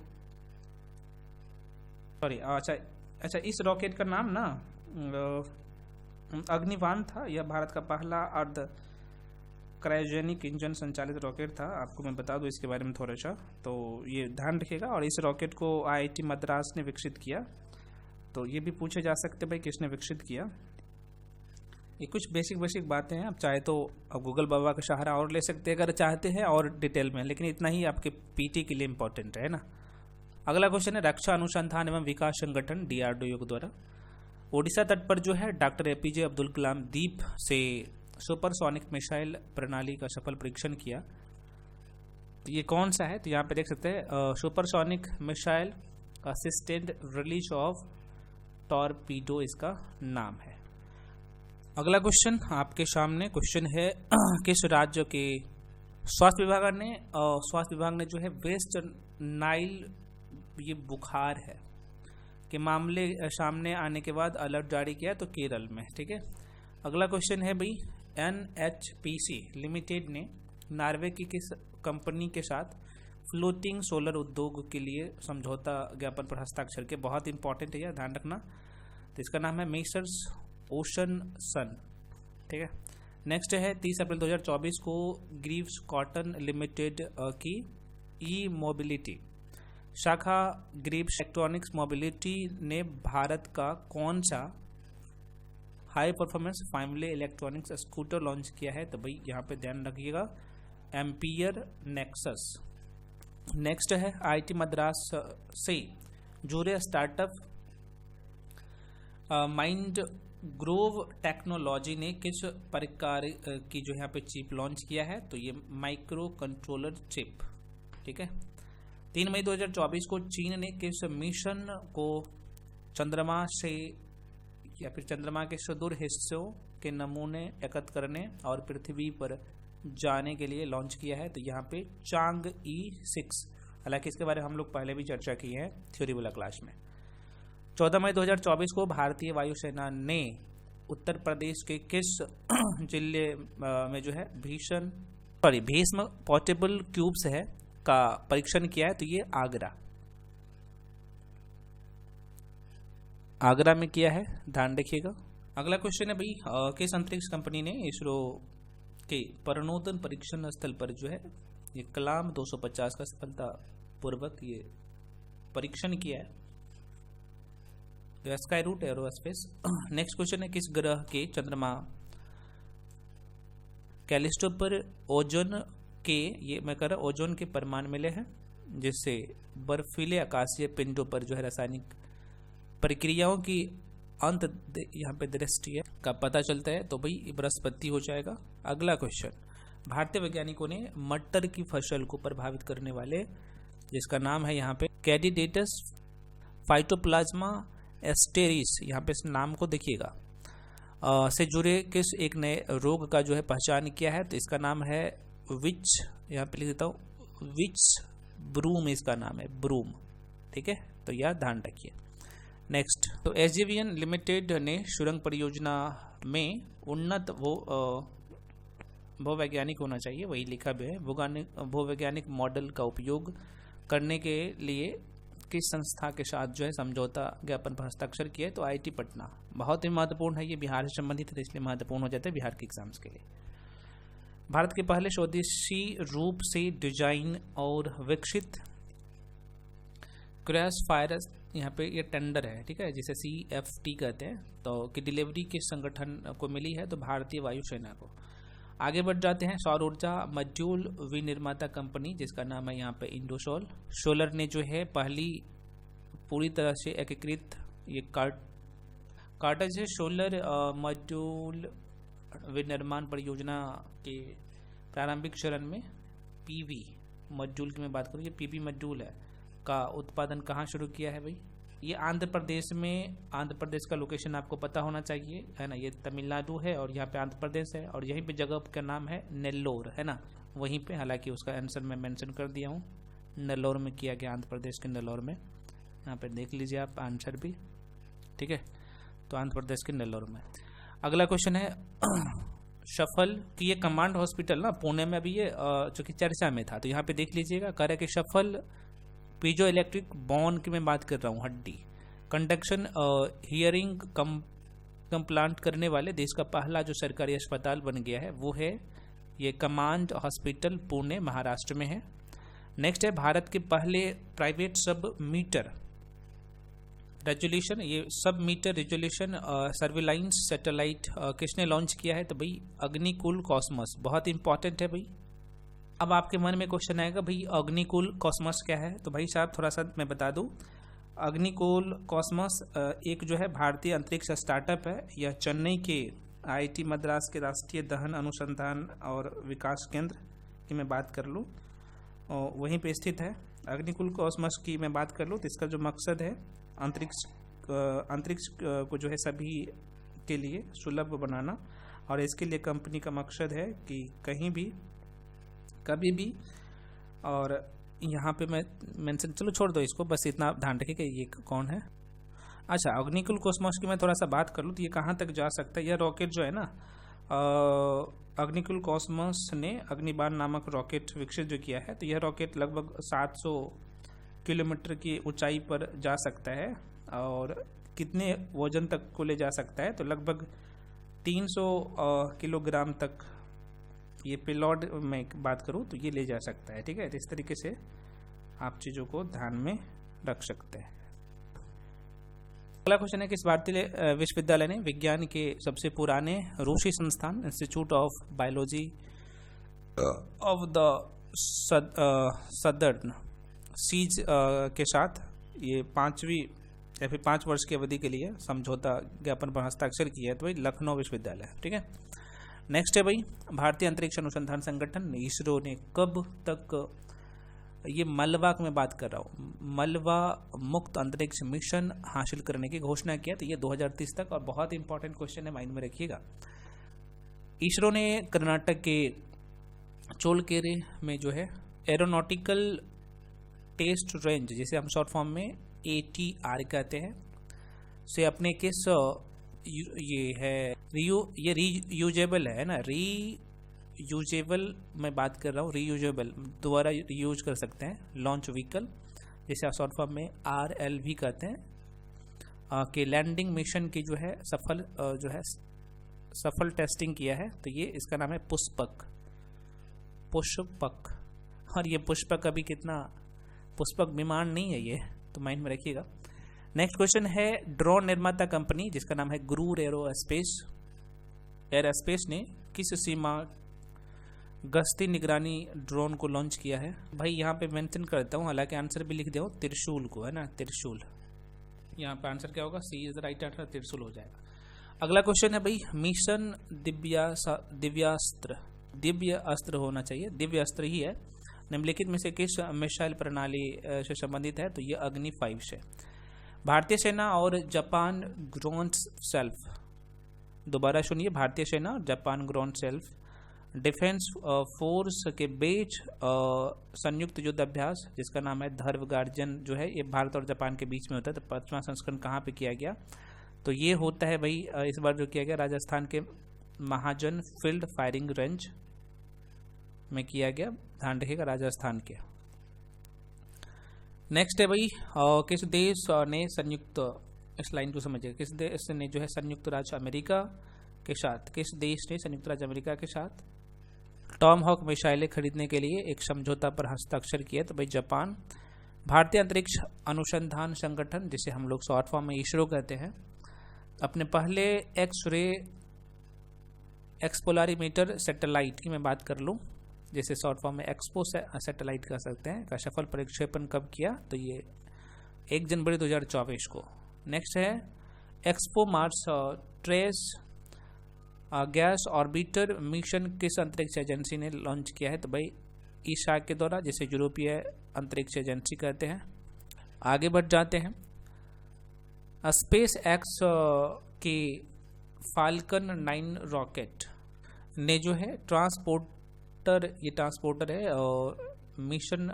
अच्छा इस रॉकेट का नाम ना अग्निवान था। यह भारत का पहला अर्ध क्रायोजेनिक इंजन संचालित रॉकेट था, आपको मैं बता दूं इसके बारे में थोड़ा सा, तो ये ध्यान रखिएगा। और इस रॉकेट को IIT मद्रास ने विकसित किया, तो ये भी पूछे जा सकते भाई किसने विकसित किया। ये कुछ बेसिक बातें हैं, आप चाहे तो अब गूगल बाबा का सहारा और ले सकते हैं अगर चाहते हैं और डिटेल में, लेकिन इतना ही आपके PT के लिए इंपॉर्टेंट है ना। अगला क्वेश्चन है रक्षा अनुसंधान एवं विकास संगठन DRDO के द्वारा ओडिशा तट पर जो है डॉक्टर APJ अब्दुल कलाम द्वीप से सुपरसोनिक मिसाइल प्रणाली का सफल परीक्षण किया। तो ये कौन सा है, तो यहाँ पे देख सकते हैं supersonic missile assistant release of torpedo इसका नाम है। अगला क्वेश्चन आपके सामने क्वेश्चन है किस राज्य के स्वास्थ्य विभाग ने जो है वेस्ट नाइल ये बुखार है के मामले सामने आने के बाद अलर्ट जारी किया, तो केरल में, ठीक है। अगला क्वेश्चन है भाई NHPC लिमिटेड ने नॉर्वे की किस कंपनी के साथ फ्लोटिंग सोलर उद्योग के लिए समझौता ज्ञापन पर हस्ताक्षर किया, बहुत इंपॉर्टेंट है यह, ध्यान रखना। तो इसका नाम है मेसर्स ओशन सन, ठीक है। नेक्स्ट है 30 अप्रैल 2024 को ग्रीव्स कॉटन लिमिटेड की ई मोबिलिटी शाखा ग्रीव्स इलेक्ट्रॉनिक्स मोबिलिटी ने भारत का कौन सा high performance family electronics scooter launch किया है? तो भाई यहाँ पे ध्यान रखिएगा, एम्पियर नेक्सस। नेक्स्ट है आईआईटी मद्रास से जुड़े स्टार्टअप माइंड ग्रोव टेक्नोलॉजी ने किस प्रकार की जो यहाँ पे चिप लॉन्च किया है? तो ये माइक्रो कंट्रोलर चिप, ठीक है। 3 मई 2024 को चीन ने किस मिशन को चंद्रमा से या फिर चंद्रमा के सुदूर हिस्सों के नमूने एकत्र करने और पृथ्वी पर जाने के लिए लॉन्च किया है? तो यहाँ पे चांग-ई 6। हालांकि इसके बारे में हम लोग पहले भी चर्चा की है थ्योरी वाला क्लास में। 14 मई 2024 को भारतीय वायुसेना ने उत्तर प्रदेश के किस जिले में जो है भीष्म पोर्टेबल क्यूब्स है का परीक्षण किया है? तो ये आगरा में किया है, ध्यान रखिएगा। अगला क्वेश्चन है भाई, किस अंतरिक्ष कंपनी ने इसरो के प्रणोदन परीक्षण स्थल पर जो है ये कलाम 250 का सफलतापूर्वक ये परीक्षण किया है? Skyroot Aerospace. Next question है, किस ग्रह के चंद्रमा कैलिस्टो पर ओजोन के ओजोन के परमाणु मिले हैं, जिससे बर्फीले आकाशीय पिंडों पर जो है रासायनिक प्रक्रियाओं की अंत यहाँ पे दृष्टि का पता चलता है? तो भाई बृहस्पति हो जाएगा। अगला क्वेश्चन, भारतीय वैज्ञानिकों ने मटर की फसल को प्रभावित करने वाले, जिसका नाम है यहाँ पे कैंडिडेटस फाइटोप्लाज्मा एस्टेरिस, यहाँ पे इस नाम को देखिएगा, से जुड़े किस एक नए रोग का जो है पहचान किया है? तो इसका नाम है विच, यहाँ पे लिख देता हूँ विच ब्रूम, इसका नाम है ब्रूम, ठीक है। तो यह ध्यान रखिए। नेक्स्ट, तो एसजेवीएन लिमिटेड ने सुरंग परियोजना में उन्नत भूवैज्ञानिक होना चाहिए, वही लिखा भी है, भूवैज्ञानिक मॉडल का उपयोग करने के लिए किस संस्था के साथ जो है समझौता ज्ञापन पर हस्ताक्षर किया है? तो आईआईटी पटना। बहुत ही महत्वपूर्ण है, ये बिहार से संबंधित है इसलिए महत्वपूर्ण हो जाता है बिहार के एग्जाम्स के लिए। भारत के पहले स्वदेशी रूप से डिजाइन और विकसित क्रैश फायर, यहाँ पे ये टेंडर है, ठीक है, जिसे CFT कहते हैं, तो की डिलीवरी किस संगठन को मिली है? तो भारतीय वायुसेना को। आगे बढ़ जाते हैं, सौर ऊर्जा मॉड्यूल विनिर्माता कंपनी, जिसका नाम है यहाँ पे इंडोसोल सोलर, ने जो है पहली पूरी तरह से एकीकृत ये कार्टेज है सोलर मॉड्यूल विनिर्माण परियोजना के प्रारंभिक चरण में PV मॉड्यूल की मैं बात करूँ, ये PV मॉड्यूल है का उत्पादन कहाँ शुरू किया है भाई? ये आंध्र प्रदेश में, आंध्र प्रदेश का लोकेशन आपको पता होना चाहिए, है ना, ये तमिलनाडु है और यहाँ पे आंध्र प्रदेश है, और यहीं पे जगह का नाम है नेल्लोर, है ना, वहीं पे, हालांकि उसका आंसर मैं मेंशन कर दिया हूँ, नेल्लोर में किया गया, आंध्र प्रदेश के नेल्लोर में, यहाँ पे देख लीजिए आप आंसर भी, ठीक है, तो आंध्र प्रदेश के नेल्लोर में। अगला क्वेश्चन है, सफल की ये कमांड हॉस्पिटल ना पुणे में अभी ये जो कि चर्चा में था, तो यहाँ पे देख लीजिएगा, कह रहा है कि सफल पीजो इलेक्ट्रिक बोन की मैं बात कर रहा हूँ, हड्डी कंडक्शन हियरिंग कंप्लांट करने वाले देश का पहला जो सरकारी अस्पताल बन गया है वो है ये कमांड हॉस्पिटल पुणे महाराष्ट्र में है। नेक्स्ट है, भारत के पहले प्राइवेट सब मीटर रेजोल्यूशन, ये सब मीटर रेजोल्यूशन सर्विलांस सैटेलाइट किसने लॉन्च किया है? तो भाई अग्निकुल कॉस्मस, बहुत इंपॉर्टेंट है भाई। अब आपके मन में क्वेश्चन आएगा भाई अग्निकुल कॉस्मस क्या है? तो भाई साहब थोड़ा सा मैं बता दूं, अग्निकुल कॉस्मस एक जो है भारतीय अंतरिक्ष स्टार्टअप है, यह चेन्नई के आईआईटी मद्रास के राष्ट्रीय दहन अनुसंधान और विकास केंद्र की मैं बात कर लूँ वहीं पे स्थित है। अग्निकुल कॉस्मस की मैं बात कर लूँ तो इसका जो मकसद है अंतरिक्ष को जो है सभी के लिए सुलभ बनाना, और इसके लिए कंपनी का मकसद है कि कहीं भी कभी भी, और यहाँ पे मैं मेंशन, चलो छोड़ दो इसको, बस इतना ध्यान रखिए कि ये कौन है। अच्छा, अग्निकुल कॉस्मोस की मैं थोड़ा सा बात कर लूँ तो ये कहाँ तक जा सकता है? यह रॉकेट जो है ना, अग्निकुल कॉस्मोस ने अग्निबाण नामक रॉकेट विकसित जो किया है, तो यह रॉकेट लगभग 700 किलोमीटर की ऊंचाई पर जा सकता है, और कितने वजन तक को ले जा सकता है? तो लगभग 300 किलोग्राम तक ये पेलोड में बात करूँ तो ये ले जा सकता है, ठीक है। तो इस तरीके से आप चीज़ों को ध्यान में रख सकते हैं। अगला क्वेश्चन है, किस भारतीय विश्वविद्यालय ने विज्ञान के सबसे पुराने रूसी संस्थान Institute of Biology of the Southern Seas के साथ ये 5वीं या फिर 5 वर्ष की अवधि के लिए समझौता ज्ञापन पर हस्ताक्षर किया है? तो भाई लखनऊ विश्वविद्यालय, ठीक है। नेक्स्ट है भाई, भारतीय अंतरिक्ष अनुसंधान संगठन इसरो ने कब तक, ये मलबा की मैं बात कर रहा हूँ, मलबा मुक्त अंतरिक्ष मिशन हासिल करने की घोषणा किया? तो ये 2030 तक। और बहुत इंपॉर्टेंट क्वेश्चन है, माइंड में रखिएगा। इसरो ने कर्नाटक के चोलकेरे में जो है एरोनॉटिकल टेस्ट रेंज, जिसे हम शॉर्ट फॉर्म में ATR कहते हैं, से अपने किस ये है ये रीयूजेबल है ना, रीयूजेबल मैं बात कर रहा हूँ, रीयूजेबल दोबारा यूज कर सकते हैं लॉन्च व्हीकल, जिसे आप शॉर्ट फॉर्म में RL भी कहते हैं, कि लैंडिंग मिशन की जो है सफल टेस्टिंग किया है। तो ये इसका नाम है पुष्पक। और ये पुष्पक अभी कितना, पुष्पक विमान नहीं है ये, तो माइंड में रखिएगा। नेक्स्ट क्वेश्चन है, ड्रोन निर्माता कंपनी जिसका नाम है गुरूर एरोस्पेस ने किस सीमा गश्ती निगरानी ड्रोन को लॉन्च किया है? भाई यहाँ पे मेंशन करता हूँ, हालांकि आंसर भी लिख दिया, त्रिशूल को, है ना, त्रिशूल। यहाँ पे आंसर क्या होगा? C is the right answer, त्रिशूल हो जाएगा। अगला क्वेश्चन है भाई, मिशन दिव्य अस्त्र होना चाहिए, दिव्य अस्त्र ही है, निम्नलिखित में से किस मिसाइल प्रणाली से संबंधित है? तो ये अग्नि 5 से। भारतीय सेना और जापान ग्राउंड सेल्फ, दोबारा सुनिए, भारतीय सेना और Japan ground self defence force के बीच संयुक्त युद्ध अभ्यास जिसका नाम है धर्व गार्जन जो है, ये भारत और जापान के बीच में होता है। तो 5वां संस्करण कहाँ पे किया गया? तो ये होता है भाई इस बार जो किया गया राजस्थान के महाजन फील्ड फायरिंग रेंज में किया गया, ध्यान रखिएगा, राजस्थान के। नेक्स्ट है भाई, किस देश ने संयुक्त, इस लाइन को समझिए, किस देश ने जो है संयुक्त राज्य अमेरिका के साथ, किस देश ने संयुक्त राज्य अमेरिका के साथ टॉम हॉक मिसाइलें खरीदने के लिए एक समझौता पर हस्ताक्षर किया? तो भाई जापान। भारतीय अंतरिक्ष अनुसंधान संगठन जिसे हम लोग शॉर्ट फॉर्म में इसरो कहते हैं, अपने पहले एक्स-रे एक्सपोलारीमीटर सैटेलाइट की मैं बात कर लूँ, जैसे शॉर्ट फॉर्म में एक्सपो सैटेलाइट कह सकते हैं, का सफल प्रक्षेपण कब किया? तो ये 1 जनवरी 2024 को। नेक्स्ट है, expo Mars trace gas orbiter mission किस अंतरिक्ष एजेंसी ने लॉन्च किया है? तो भाई ईसा के द्वारा, जिसे यूरोपीय अंतरिक्ष एजेंसी कहते हैं। आगे बढ़ जाते हैं, स्पेस एक्स के फाल्कन 9 रॉकेट ने जो है ट्रांसपोर्टर, ये ट्रांसपोर्टर है और मिशन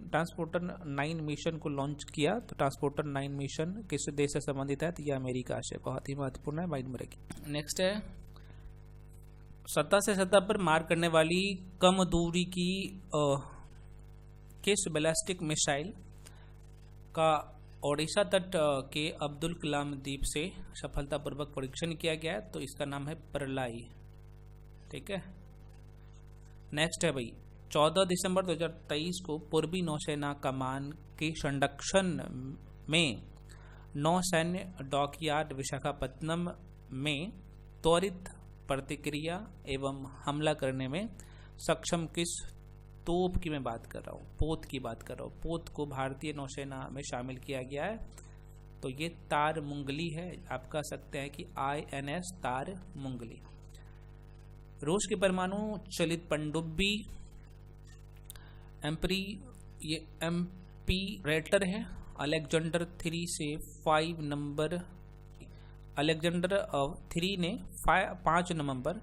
ट्रांसपोर्टर 9 मिशन को लॉन्च किया। तो ट्रांसपोर्टर 9 मिशन किस देश से संबंधित है? तो ये अमेरिका से, बहुत ही महत्वपूर्ण है, माइंड में रखिए। नेक्स्ट है, सतह से सतह पर मार करने वाली कम दूरी की किस बैलिस्टिक मिसाइल का ओडिशा तट के अब्दुल कलाम द्वीप से सफलतापूर्वक परीक्षण किया गया है? तो इसका नाम है प्रलय, ठीक है। नेक्स्ट है भाई, 14 दिसंबर 2023 को पूर्वी नौसेना कमान के संरक्षण में नौसैन्य डॉकयार्ड विशाखापत्तनम में त्वरित प्रतिक्रिया एवं हमला करने में सक्षम किस तोप की मैं बात कर रहा हूँ, पोत की बात कर रहा हूँ, पोत को भारतीय नौसेना में शामिल किया गया है? तो ये तार मुंगली है, आप कह सकते हैं कि INS तार मुंगली। रूस की परमाणु चलित पनडुब्बी ये एम्पीरेटर है, अलेक्जेंडर 3 से 5 नंबर, अलेक्जेंडर 3 ने 5 नवंबर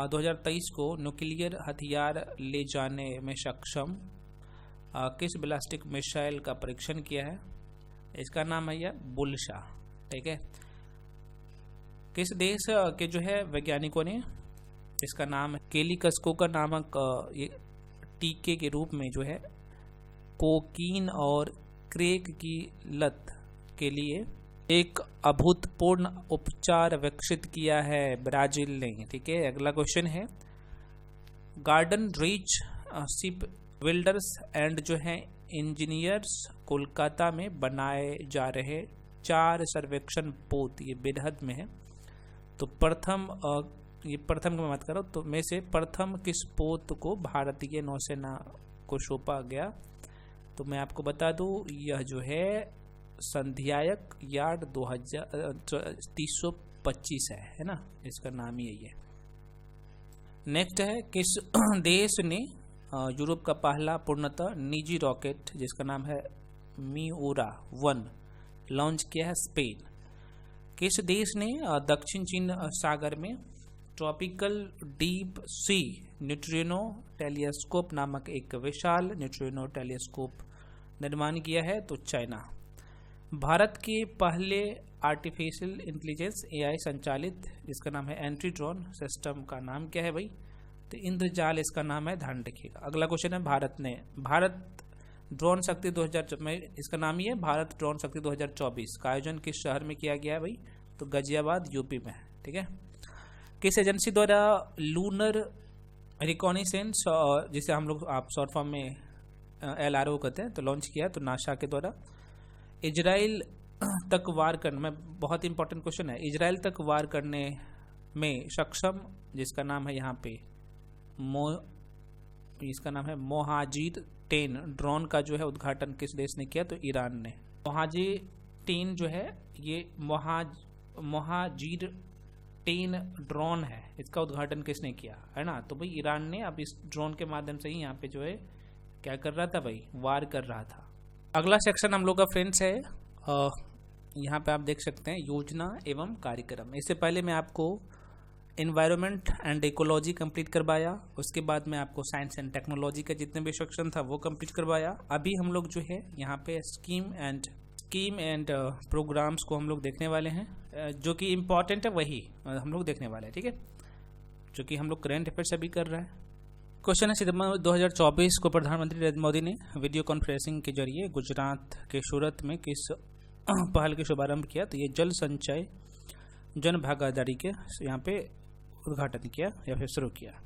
2023 को न्यूक्लियर हथियार ले जाने में सक्षम किस बैलिस्टिक मिसाइल का परीक्षण किया है? इसका नाम है यह बुलशा, ठीक है। किस देश के जो है वैज्ञानिकों ने, इसका नाम है केलिकस्कोका नामक ये टीके के रूप में जो है कोकीन और क्रेक की लत के लिए एक अभूतपूर्व उपचार विकसित किया है ब्राजील ने, ठीक है। अगला क्वेश्चन है, garden reach ship builders and जो है इंजीनियर्स कोलकाता में बनाए जा रहे 4 सर्वेक्षण पोत, ये बेडहद में है। तो प्रथम ये प्रथम की मैं बात कर रहा हूँ, तो में से प्रथम किस पोत को भारतीय नौसेना को सौंपा गया? तो मैं आपको बता दूं, यह जो है संध्यायक यार्ड 2325 है ना, इसका नाम ही यही है। नेक्स्ट है, किस देश ने यूरोप का पहला पूर्णतः निजी रॉकेट जिसका नाम है मिओरा 1 लॉन्च किया है? स्पेन। किस देश ने दक्षिण चीन सागर में tropical deep sea neutrino telescope नामक एक विशाल न्यूट्रिनो टेलीस्कोप निर्माण किया है? तो चाइना। भारत के पहले आर्टिफिशियल इंटेलिजेंस AI संचालित जिसका नाम है एंट्री ड्रोन सिस्टम का नाम क्या है भाई? तो इंद्रजाल इसका नाम है, ध्यान रखिएगा। अगला क्वेश्चन है, भारत ड्रोन शक्ति 2000 में इसका नाम ही है भारत ड्रोन शक्ति 2024 का आयोजन किस शहर में किया गया है भाई? तो गाजियाबाद यूपी में, ठीक है। किस एजेंसी द्वारा लूनर रिकॉनिसेंस जिसे हम लोग आप शॉर्ट फॉर्म में LRO कहते हैं, तो लॉन्च किया? तो नासा के द्वारा। इजराइल तक वार करने में, बहुत इंपॉर्टेंट क्वेश्चन है, इजराइल तक वार करने में सक्षम जिसका नाम है यहाँ पे इसका नाम है मोहाजिर 10 ड्रोन का जो है उद्घाटन किस देश ने किया? तो ईरान ने। मोहाजिर 10 जो है ये मोहाजिर 10 ड्रोन है, इसका उद्घाटन किसने किया है ना? तो भाई ईरान ने। अब इस ड्रोन के माध्यम से ही यहाँ पे जो है क्या कर रहा था भाई? वार कर रहा था। अगला सेक्शन हम लोग का फ्रेंड्स है, यहाँ पे आप देख सकते हैं योजना एवं कार्यक्रम। इससे पहले मैं आपको एनवायरनमेंट एंड इकोलॉजी कंप्लीट करवाया, उसके बाद मैं आपको साइंस एंड टेक्नोलॉजी का जितने भी सेक्शन था वो कंप्लीट करवाया। अभी हम लोग जो है यहाँ पे स्कीम एंड प्रोग्राम्स को हम लोग देखने वाले हैं, जो कि इम्पॉर्टेंट है वही हम लोग देखने वाले हैं, ठीक है, जो कि हम लोग करंट अफेयर्स अभी कर रहे हैं। क्वेश्चन है, सितंबर 2024 को प्रधानमंत्री नरेंद्र मोदी ने वीडियो कॉन्फ्रेंसिंग के जरिए गुजरात के सूरत में किस पहल के शुभारंभ किया? तो ये जल संचय जन भागीदारी के यहाँ पे उद्घाटन किया या फिर शुरू किया।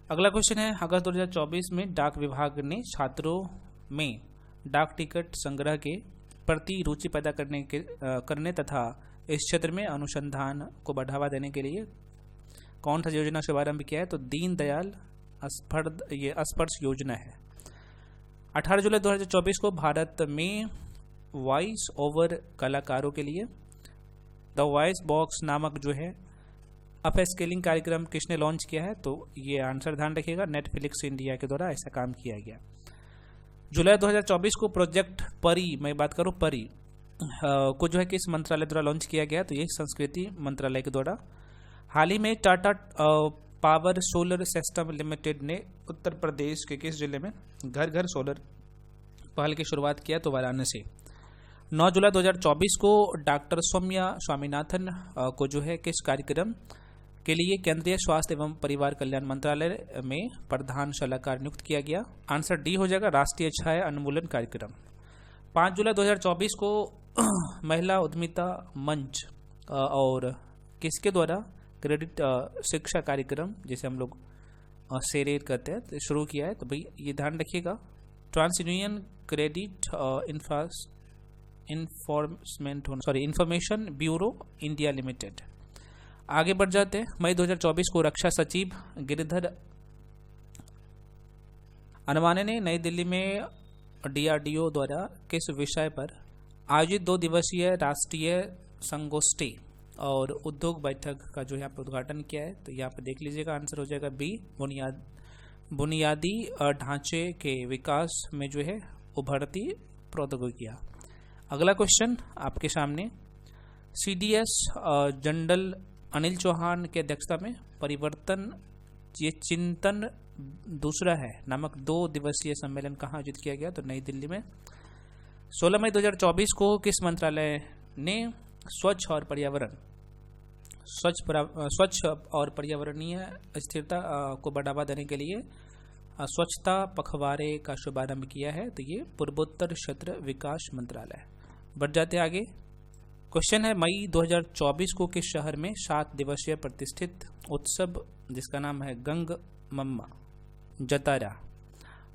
अगला क्वेश्चन है, अगस्त 2024 में डाक विभाग ने छात्रों में डाक टिकट संग्रह के प्रति रुचि पैदा करने तथा इस क्षेत्र में अनुसंधान को बढ़ावा देने के लिए कौन सा योजना का शुभारंभ किया है? तो दीनदयाल स्पर्श योजना है। 18 जुलाई 2024 को भारत में वॉइस ओवर कलाकारों के लिए द वॉइस बॉक्स नामक जो है अपस्केलिंग कार्यक्रम किसने लॉन्च किया है? तो ये आंसर ध्यान रखिएगा, नेटफ्लिक्स इंडिया के द्वारा ऐसा काम किया गया। जुलाई 2024 को प्रोजेक्ट परी, मैं बात करूं परी को जो है किस मंत्रालय द्वारा लॉन्च किया गया? तो ये संस्कृति मंत्रालय के द्वारा। हाल ही में Tata power solar system limited ने उत्तर प्रदेश के किस जिले में घर घर सोलर पहल की शुरुआत किया? तो वाराणसी। 9 जुलाई 2024 को डॉक्टर सौम्या स्वामीनाथन को जो है किस कार्यक्रम के लिए केंद्रीय स्वास्थ्य एवं परिवार कल्याण मंत्रालय में प्रधान सलाहकार नियुक्त किया गया? आंसर डी हो जाएगा, राष्ट्रीय क्षय उन्मूलन कार्यक्रम। 5 जुलाई 2024 को महिला उद्यमिता मंच और किसके द्वारा क्रेडिट शिक्षा कार्यक्रम जिसे हम लोग सेरेट करते हैं तो शुरू किया है? तो भाई ये ध्यान रखिएगा, TransUnion Credit Information Bureau India Limited. आगे बढ़ जाते हैं। मई 2024 को रक्षा सचिव गिरिधर अनवाने ने नई दिल्ली में DRDO द्वारा किस विषय पर आयोजित 2 दिवसीय राष्ट्रीय संगोष्ठी और उद्योग बैठक का जो यहाँ पे उद्घाटन किया है? तो यहाँ पे देख लीजिएगा, आंसर हो जाएगा बी, बुनियादी ढांचे के विकास में जो है उभरती प्रौद्योगिकियाँ। अगला क्वेश्चन आपके सामने, CDS जनरल अनिल चौहान की अध्यक्षता में परिवर्तन ये चिंतन दूसरा है नामक 2 दिवसीय सम्मेलन कहाँ आयोजित किया गया? तो नई दिल्ली में। 16 मई 2024 को किस मंत्रालय ने स्वच्छ और पर्यावरणीय स्थिरता को बढ़ावा देने के लिए स्वच्छता पखवाड़े का शुभारंभ किया है? तो ये पूर्वोत्तर क्षेत्र विकास मंत्रालय। बढ़ जाते आगे। क्वेश्चन है, मई 2024 को किस शहर में 7 दिवसीय प्रतिष्ठित उत्सव जिसका नाम है गंग मम्मा जतारा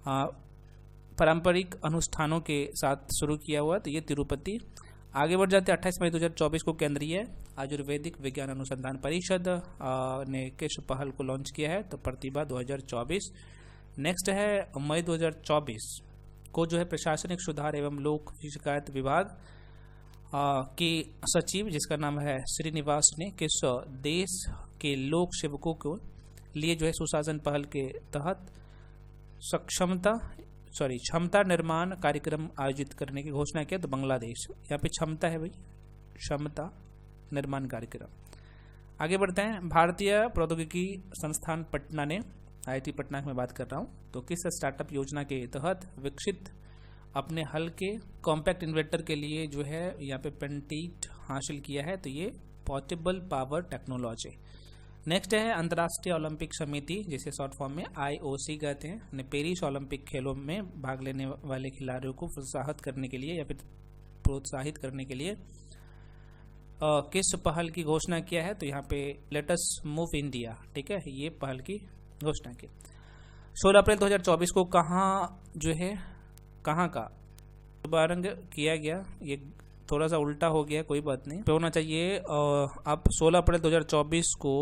पारंपरिक अनुष्ठानों के साथ शुरू किया हुआ, तो ये तिरुपति। आगे बढ़ जाते हैं 28 मई 2024 को केंद्रीय आयुर्वेदिक विज्ञान अनुसंधान परिषद ने किस पहल को लॉन्च किया है, तो प्रतिभा 2024। नेक्स्ट है मई 2024 को जो है प्रशासनिक सुधार एवं लोक शिकायत विभाग के सचिव, जिसका नाम है श्रीनिवास, ने किस देश के लोक सेवकों को लिए जो है सुशासन पहल के तहत क्षमता निर्माण कार्यक्रम आयोजित करने की घोषणा किया, तो बांग्लादेश। यहाँ पे क्षमता है भाई, क्षमता निर्माण कार्यक्रम। आगे बढ़ते हैं, भारतीय प्रौद्योगिकी संस्थान पटना ने, IIT पटना में बात कर रहा हूँ, तो किस स्टार्टअप योजना के तहत विकसित अपने हल्के कॉम्पैक्ट इन्वर्टर के लिए जो है यहाँ पे पेटेंट हासिल किया है, तो ये पोर्टेबल पावर टेक्नोलॉजी। नेक्स्ट है अंतर्राष्ट्रीय ओलंपिक समिति, जिसे शॉर्ट फॉर्म में IOC कहते हैं, ने पेरिस ओलंपिक खेलों में भाग लेने वाले खिलाड़ियों को प्रोत्साहित करने के लिए या फिर प्रोत्साहित करने के लिए किस पहल की घोषणा किया है, तो यहाँ पे लेट अस मूव इंडिया, ठीक है, ये पहल की घोषणा की। 16 अप्रैल 2024 को कहाँ का शुभारंभ किया गया, ये थोड़ा सा उल्टा हो गया, कोई बात नहीं, तो होना चाहिए। अब 16 अप्रैल 2024 को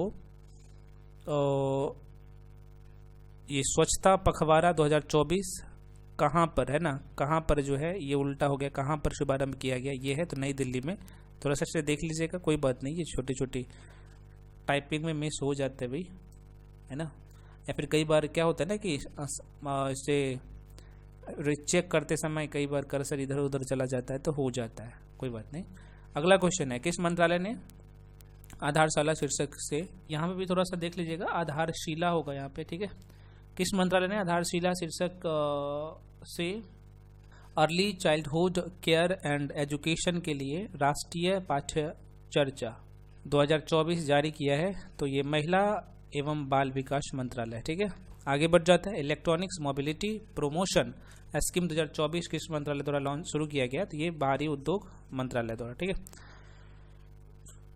ये स्वच्छता पखवाड़ा 2024 कहाँ पर है ना, कहाँ पर जो है ये उल्टा हो गया, कहाँ पर शुभारंभ किया गया, ये है तो नई दिल्ली में। थोड़ा सा से देख लीजिएगा, कोई बात नहीं, ये छोटी छोटी टाइपिंग में मिस हो जाते हैं भाई, है ना। या फिर कई बार क्या होता है ना कि इसे चेक करते समय कई बार कर्सर इधर उधर चला जाता है, तो हो जाता है, कोई बात नहीं। अगला क्वेश्चन है, किस मंत्रालय ने आधारशिला शीर्षक से, यहाँ पे भी थोड़ा सा देख लीजिएगा, आधारशिला होगा यहाँ पे, ठीक है। किस मंत्रालय ने आधारशिला शीर्षक से early childhood care and education के लिए राष्ट्रीय पाठ्यचर्या 2024 जारी किया है, तो ये महिला एवं बाल विकास मंत्रालय, ठीक है। आगे बढ़ जाता है, इलेक्ट्रॉनिक्स मोबिलिटी प्रमोशन स्कीम 2024 किस मंत्रालय द्वारा लॉन्च शुरू किया गया, तो ये बाहरी उद्योग मंत्रालय द्वारा, ठीक है।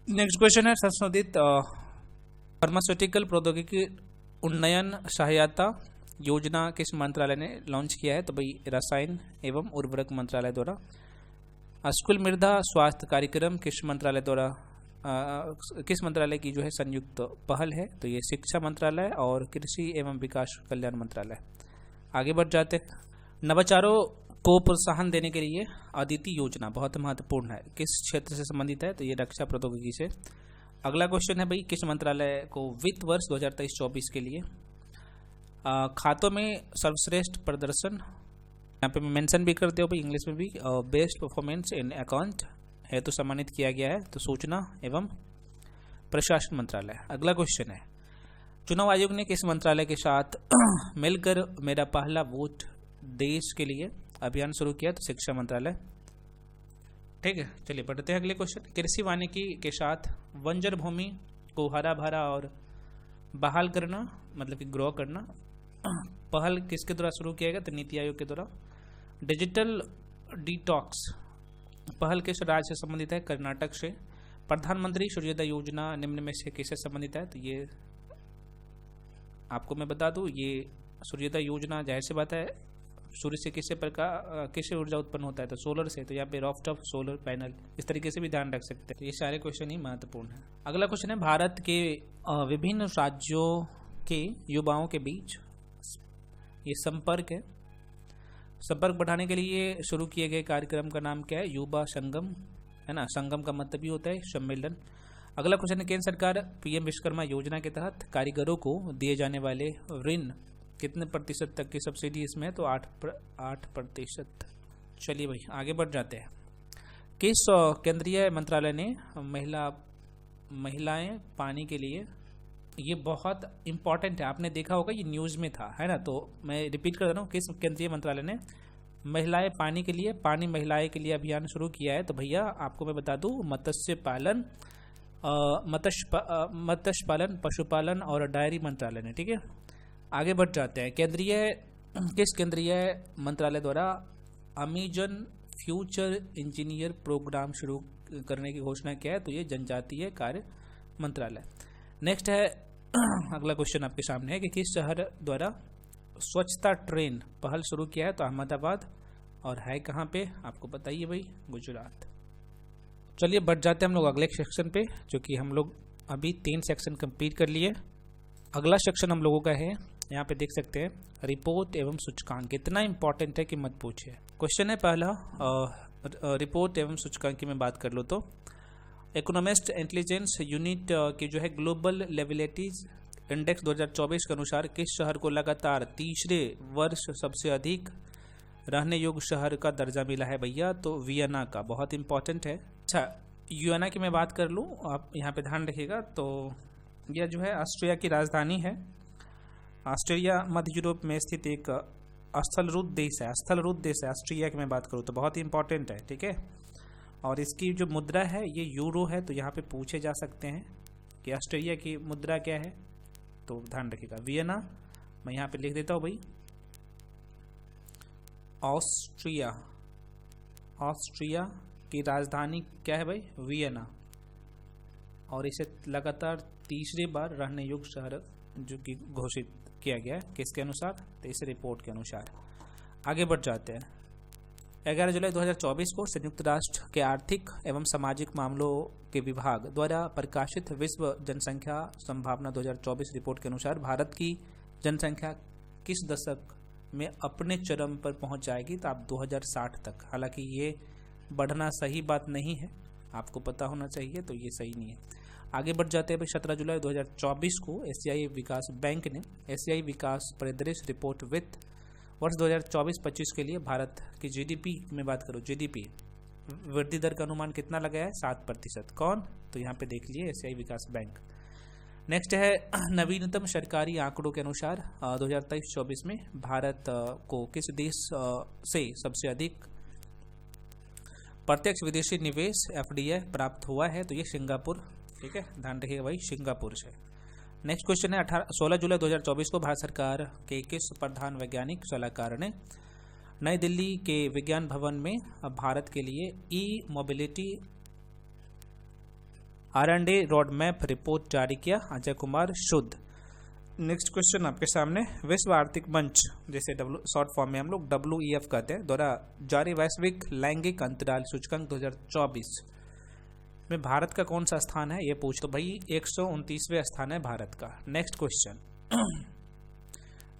नेक्स्ट क्वेश्चन है, संशोधित फार्मास्यूटिकल प्रौद्योगिकी उन्नयन सहायता योजना किस मंत्रालय ने लॉन्च किया है, तो भाई रसायन एवं उर्वरक मंत्रालय द्वारा। स्कूल मृदा स्वास्थ्य कार्यक्रम किस मंत्रालय द्वारा किस मंत्रालय की जो है संयुक्त पहल है, तो ये शिक्षा मंत्रालय और कृषि एवं विकास कल्याण मंत्रालय। आगे बढ़ जाते हैं, नवाचारों को प्रोत्साहन देने के लिए अदिति योजना बहुत महत्वपूर्ण है, किस क्षेत्र से संबंधित है, तो ये रक्षा प्रौद्योगिकी से। अगला क्वेश्चन है भाई, किस मंत्रालय को वित्त वर्ष 2023-24 के लिए खातों में सर्वश्रेष्ठ प्रदर्शन, यहाँ पे मैं मेंशन भी करते हो भाई इंग्लिश में भी, बेस्ट परफॉर्मेंस इन अकाउंट है तो सम्मानित किया गया है, तो सूचना एवं प्रशासन मंत्रालय। अगला क्वेश्चन है, चुनाव आयोग ने किस मंत्रालय के साथ मिलकर मेरा पहला वोट देश के लिए अभियान शुरू किया, तो शिक्षा मंत्रालय, ठीक है। चलिए पढ़ते हैं अगले क्वेश्चन, कृषि वानिकी के साथ बंजर भूमि को हरा भरा और बहाल करना, मतलब कि ग्रो करना, पहल किसके द्वारा शुरू किया गया, तो नीति आयोग के द्वारा। डिजिटल डिटॉक्स पहल किस राज्य से संबंधित है, कर्नाटक से। प्रधानमंत्री सूर्योदय योजना निम्न में से किससे संबंधित है, तो ये आपको मैं बता दूं, ये सूर्योदय योजना जाहिर सी बात है सूर्य से किससे ऊर्जा उत्पन्न होता है, तो सोलर से, तो यहाँ पे रॉफ्टॉप सोलर पैनल, इस तरीके से भी ध्यान रख सकते हैं। तो ये सारे क्वेश्चन ही महत्वपूर्ण है। अगला क्वेश्चन है, भारत के विभिन्न राज्यों के युवाओं के बीच ये संपर्क है, संपर्क बढ़ाने के लिए शुरू किए गए कार्यक्रम का नाम क्या है, युवा संगम, है ना। संगम का मतलब भी होता है सम्मेलन। अगला क्वेश्चन है, केंद्र सरकार PM विश्वकर्मा योजना के तहत कारीगरों को दिए जाने वाले ऋण कितने प्रतिशत तक की सब्सिडी इसमें है, तो 8%। चलिए भाई आगे बढ़ जाते हैं, किस केंद्रीय मंत्रालय ने महिलाएं पानी के लिए, ये बहुत इंपॉर्टेंट है, आपने देखा होगा ये न्यूज़ में था, है ना, तो मैं रिपीट कर रहा हूँ, किस केंद्रीय मंत्रालय ने महिलाएं पानी के लिए, पानी महिलाएं के लिए अभियान शुरू किया है, तो भैया आपको मैं बता दूं मत्स्य पालन पशुपालन और डायरी मंत्रालय ने, ठीक है। आगे बढ़ जाते हैं, किस केंद्रीय मंत्रालय द्वारा अमेजन फ्यूचर इंजीनियर प्रोग्राम शुरू करने की घोषणा किया है, तो ये जनजातीय कार्य मंत्रालय। नेक्स्ट है, अगला क्वेश्चन आपके सामने है कि किस शहर द्वारा स्वच्छता ट्रेन पहल शुरू किया है? तो अहमदाबाद, और है कहाँ पे आपको बताइए भाई, गुजरात। चलिए बढ़ जाते हैं हम लोग अगले सेक्शन पे, जो कि हम लोग अभी 3 सेक्शन कंप्लीट कर लिए। अगला सेक्शन हम लोगों का है, यहाँ पे देख सकते हैं, रिपोर्ट एवं सूचकांक। इतना इंपॉर्टेंट है कि मत पूछिए। क्वेश्चन है पहला, रिपोर्ट एवं सूचकांक की मैं बात कर लूँ तो इकोनॉमिस्ट इंटेलिजेंस यूनिट की जो है ग्लोबल लेबिलिटीज इंडेक्स 2024 के अनुसार किस शहर को लगातार तीसरे वर्ष सबसे अधिक रहने योग्य शहर का दर्जा मिला है भैया? तो वियना का। बहुत इंपॉर्टेंट है। अच्छा, वियना की मैं बात कर लूँ, आप यहाँ पे ध्यान रखिएगा। तो यह जो है ऑस्ट्रिया की राजधानी है। ऑस्ट्रिया मध्य यूरोप में स्थित एक स्थलरूप देश है। स्थलरूप देश है ऑस्ट्रिया की मैं बात करूँ तो, बहुत इंपॉर्टेंट है, ठीक है। और इसकी जो मुद्रा है ये यूरो है। तो यहाँ पे पूछे जा सकते हैं कि ऑस्ट्रिया की मुद्रा क्या है, तो ध्यान रखिएगा वियना। मैं यहाँ पे लिख देता हूँ भाई, ऑस्ट्रिया। ऑस्ट्रिया की राजधानी क्या है भाई? वियना। और इसे लगातार तीसरी बार रहने योग्य शहर जो कि घोषित किया गया है, किसके अनुसार? तो इस रिपोर्ट के अनुसार। आगे बढ़ जाते हैं। 11 जुलाई 2024 को संयुक्त राष्ट्र के आर्थिक एवं सामाजिक मामलों के विभाग द्वारा प्रकाशित विश्व जनसंख्या संभावना 2024 रिपोर्ट के अनुसार भारत की जनसंख्या किस दशक में अपने चरम पर पहुंच जाएगी? तो आप 2060 तक। हालांकि ये बढ़ना सही बात नहीं है, आपको पता होना चाहिए, तो ये सही नहीं है। आगे बढ़ जाते हैं। 17 जुलाई 2024 को एशियाई विकास बैंक ने एशियाई विकास परिदृश्य रिपोर्ट वित्त वर्ष 2024-25 के लिए भारत की जीडीपी में बात करूँ, जीडीपी वृद्धि दर का अनुमान कितना लगाया है? 7%। कौन? तो यहाँ पे देख लिए, एशियाई विकास बैंक। नेक्स्ट है नवीनतम सरकारी आंकड़ों के अनुसार 2023-24 में भारत को किस देश से सबसे अधिक प्रत्यक्ष विदेशी निवेश एफडीआई प्राप्त हुआ है? तो ये सिंगापुर, ठीक है, ध्यान रखिएगा भाई, सिंगापुर से। नेक्स्ट क्वेश्चन है 16 जुलाई 2024 को भारत सरकार के किस प्रधान वैज्ञानिक सलाहकार ने नई दिल्ली के विज्ञान भवन में भारत के लिए E mobility R&D road map report जारी किया? अजय कुमार शुद्ध। नेक्स्ट क्वेश्चन आपके सामने, विश्व आर्थिक मंच, जैसे शॉर्ट फॉर्म में हम लोग WEF कहते हैं, द्वारा जारी वैश्विक लैंगिक अंतराल सूचकांक 2024 में भारत का कौन सा स्थान है? ये पूछ। तो भाई 129वें स्थान है भारत का। नेक्स्ट क्वेश्चन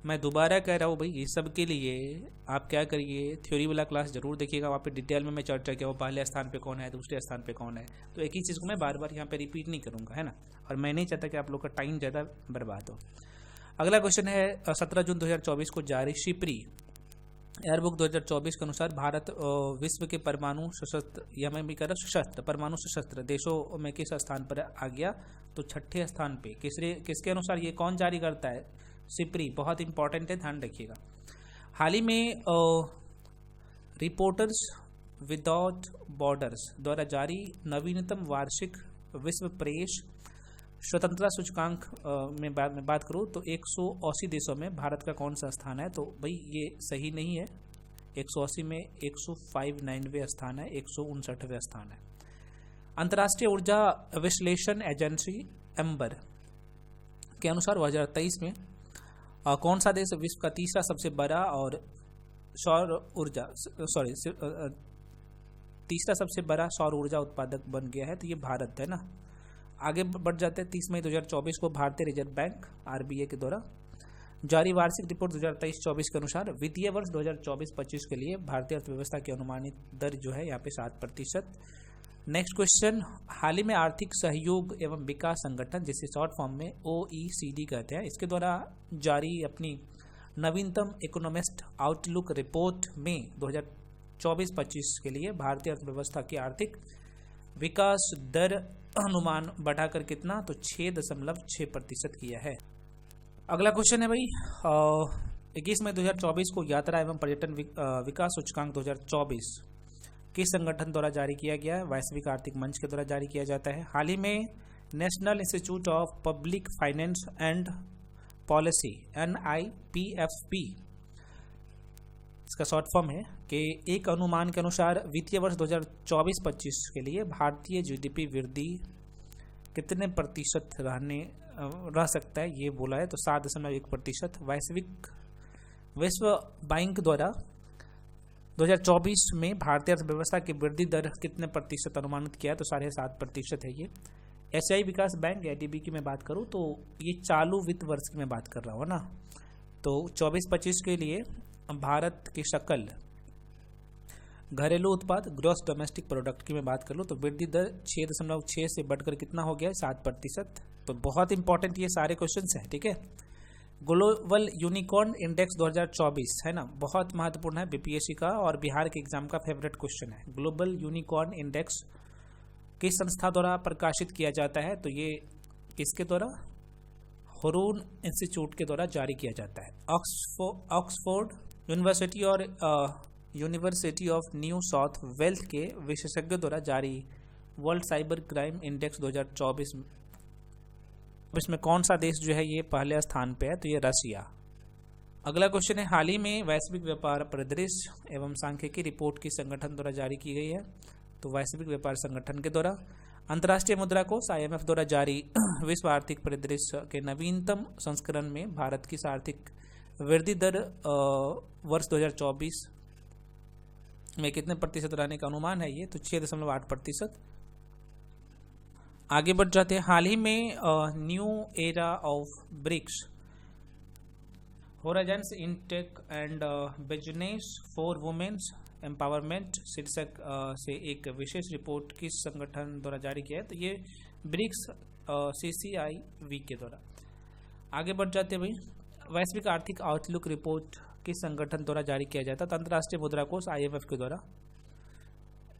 मैं दोबारा कह रहा हूँ भाई, ये सब के लिए आप क्या करिए, थ्योरी वाला क्लास जरूर देखिएगा, वहाँ पे डिटेल में मैं चर्चा किया वो पहले स्थान पे कौन है, दूसरे स्थान पे कौन है। तो एक ही चीज़ को मैं बार बार यहाँ पे रिपीट नहीं करूँगा, है ना। और मैं नहीं चाहता कि आप लोग का टाइम ज़्यादा बर्बाद हो। अगला क्वेश्चन है 17 जून 2024 को जारी शिप्री एयरबुक 2024 के अनुसार भारत विश्व के परमाणु सशस्त्र, या मैं भी कह रहा सशस्त्र, परमाणु सशस्त्र देशों में किस स्थान पर आ गया? तो 6ठे स्थान पे। किसके अनुसार ये कौन जारी करता है? सिप्री। बहुत इंपॉर्टेंट है, ध्यान रखिएगा। हाल ही में रिपोर्टर्स विदाउट बॉर्डर्स द्वारा जारी नवीनतम वार्षिक विश्व प्रेस स्वतंत्रता सूचकांक में बात करूँ तो 180 देशों में भारत का कौन सा स्थान है? तो भाई ये सही नहीं है। 180 में 159वें स्थान है, 159वें स्थान है। अंतर्राष्ट्रीय ऊर्जा विश्लेषण एजेंसी एम्बर के अनुसार 2023 में कौन सा देश विश्व का तीसरा सबसे बड़ा और तीसरा सबसे बड़ा सौर ऊर्जा उत्पादक बन गया है? तो ये भारत है ना। आगे बढ़ जाते हैं। 30 मई 2024 को भारतीय रिजर्व बैंक RBI के द्वारा जारी वार्षिक रिपोर्ट 2023-24 के अनुसार वित्तीय वर्ष 2024-25 के लिए भारतीय अर्थव्यवस्था की अनुमानित दर जो है यहाँ पे 7%। नेक्स्ट क्वेश्चन, हाल ही में आर्थिक सहयोग एवं विकास संगठन, जिसे शॉर्ट फॉर्म में OECD कहते हैं, इसके द्वारा जारी अपनी नवीनतम इकोनॉमिस्ट आउटलुक रिपोर्ट में 2024-25 के लिए भारतीय अर्थव्यवस्था की आर्थिक विकास दर अनुमान बढ़ाकर कितना? तो 6.6% किया है। अगला क्वेश्चन है भाई 21 मई 2024 को यात्रा एवं पर्यटन विकास सूचकांक 2024 किस संगठन द्वारा जारी किया गया है? वैश्विक आर्थिक मंच के द्वारा जारी किया जाता है। हाल ही में national institute of public finance and policy NIPFP, इसका शॉर्ट फॉर्म है, कि एक अनुमान के अनुसार वित्तीय वर्ष 2024-25 के लिए भारतीय GDP वृद्धि कितने प्रतिशत रह सकता है, ये बोला है। तो 7.1%। वैश्विक विश्व बैंक द्वारा 2024 में भारतीय अर्थव्यवस्था की वृद्धि दर कितने प्रतिशत अनुमानित किया है? तो 7.5% है ये। एशियाई विकास बैंक ADB की मैं बात करूं तो ये चालू वित्त वर्ष की मैं बात कर रहा हूँ ना, तो 24-25 के लिए भारत की शकल घरेलू उत्पाद ग्रॉस डोमेस्टिक प्रोडक्ट की मैं बात कर लूँ तो वृद्धि दर 6.6 से बढ़कर कितना हो गया? 7%। तो बहुत इंपॉर्टेंट ये सारे क्वेश्चन हैं, ठीक है। ग्लोबल यूनिकॉर्न इंडेक्स 2024 है ना, बहुत महत्वपूर्ण है BPSC का और बिहार के एग्जाम का फेवरेट क्वेश्चन है। ग्लोबल यूनिकॉर्न इंडेक्स किस संस्था द्वारा प्रकाशित किया जाता है? तो ये किसके द्वारा? हुरून इंस्टीट्यूट के द्वारा जारी किया जाता है। ऑक्सफोर्ड यूनिवर्सिटी और University of New South Wales के विशेषज्ञों द्वारा जारी वर्ल्ड साइबर क्राइम इंडेक्स 2024 इसमें कौन सा देश जो है ये पहले स्थान पे है? तो ये रशिया। अगला क्वेश्चन है, हाल ही में वैश्विक व्यापार परिदृश्य एवं सांख्यिकी रिपोर्ट की संगठन द्वारा जारी की गई है। तो वैश्विक व्यापार संगठन के द्वारा अंतर्राष्ट्रीय मुद्रा कोष IMF द्वारा जारी विश्व आर्थिक परिदृश्य के नवीनतम संस्करण में भारत की आर्थिक वृद्धि दर वर्ष 2024 में कितने प्रतिशत रहने का अनुमान है? ये तो 6.8%। आगे बढ़ जाते हैं, हाल ही में new era of BRICS horizons in tech and business for women's empowerment शीर्षक से एक विशेष रिपोर्ट किस संगठन द्वारा जारी किया है? तो ये ब्रिक्स CCIV के द्वारा। आगे बढ़ जाते हैं भाई, वैश्विक आर्थिक आउटलुक रिपोर्ट किस संगठन द्वारा जारी किया जाता है? तो अंतर्राष्ट्रीय मुद्रा कोष IMF के द्वारा,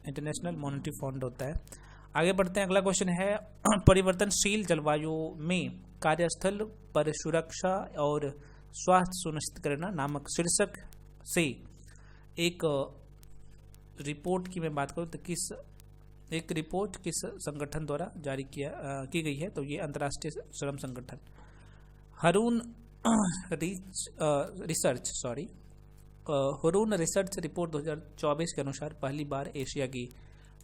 इंटरनेशनल मॉनेटरी फंड होता है। आगे बढ़ते हैं, अगला क्वेश्चन है, परिवर्तनशील जलवायु में कार्यस्थल पर सुरक्षा और स्वास्थ्य सुनिश्चित करना नामक शीर्षक से एक रिपोर्ट की मैं बात करूं तो एक रिपोर्ट किस संगठन द्वारा जारी की गई है? तो ये अंतर्राष्ट्रीय श्रम संगठन हुरून रिसर्च रिपोर्ट 2024 के अनुसार पहली बार एशिया की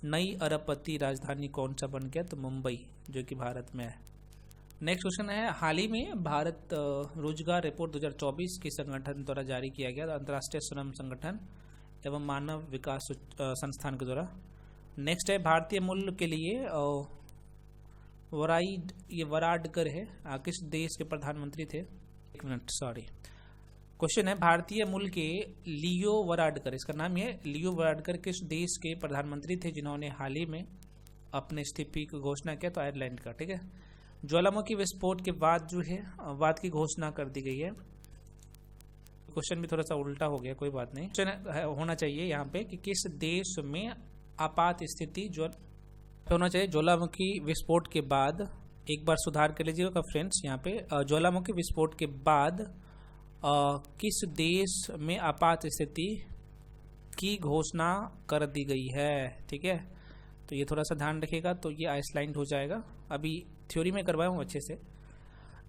नई अरबपति राजधानी कौन सा बन गया? तो मुंबई, जो कि भारत में है। नेक्स्ट क्वेश्चन है, हाल ही में भारत रोजगार रिपोर्ट 2024 के संगठन द्वारा जारी किया गया, अंतर्राष्ट्रीय श्रम संगठन एवं मानव विकास संस्थान के द्वारा। नेक्स्ट है, भारतीय मूल्य के लिए वराडकर है, किस देश के प्रधानमंत्री थे? एक मिनट, सॉरी। क्वेश्चन है, भारतीय मूल के लियो वराडकर, इसका नाम है लियो वराडकर, किस देश के प्रधानमंत्री थे जिन्होंने हाल ही में अपने इस्तीफे की घोषणा किया? तो आयरलैंड का, ठीक है। ज्वालामुखी विस्फोट के बाद जो है वाद की घोषणा कर दी गई है। क्वेश्चन भी थोड़ा सा उल्टा हो गया, कोई बात नहीं। क्वेश्चन होना चाहिए यहाँ पे कि किस देश में आपात स्थिति होना चाहिए? ज्वालामुखी विस्फोट के बाद, एक बार सुधार कर लीजिएगा फ्रेंड्स यहाँ पे, ज्वालामुखी विस्फोट के बाद किस देश में आपात स्थिति की घोषणा कर दी गई है? ठीक है, तो ये थोड़ा सा ध्यान रखिएगा। तो ये आइसलैंड हो जाएगा, अभी थ्योरी में करवाया हूँ अच्छे से।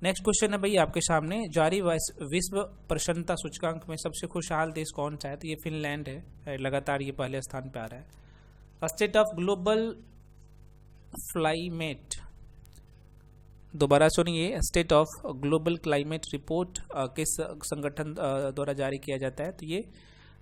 नेक्स्ट क्वेश्चन है भाई आपके सामने, जारी विश्व प्रसन्नता सूचकांक में सबसे खुशहाल देश कौन सा है? तो ये फिनलैंड है, लगातार ये पहले स्थान पे आ रहा है। स्टेट ऑफ ग्लोबल क्लाइमेट, दोबारा सुनिए, state of global climate report किस संगठन द्वारा जारी किया जाता है? तो ये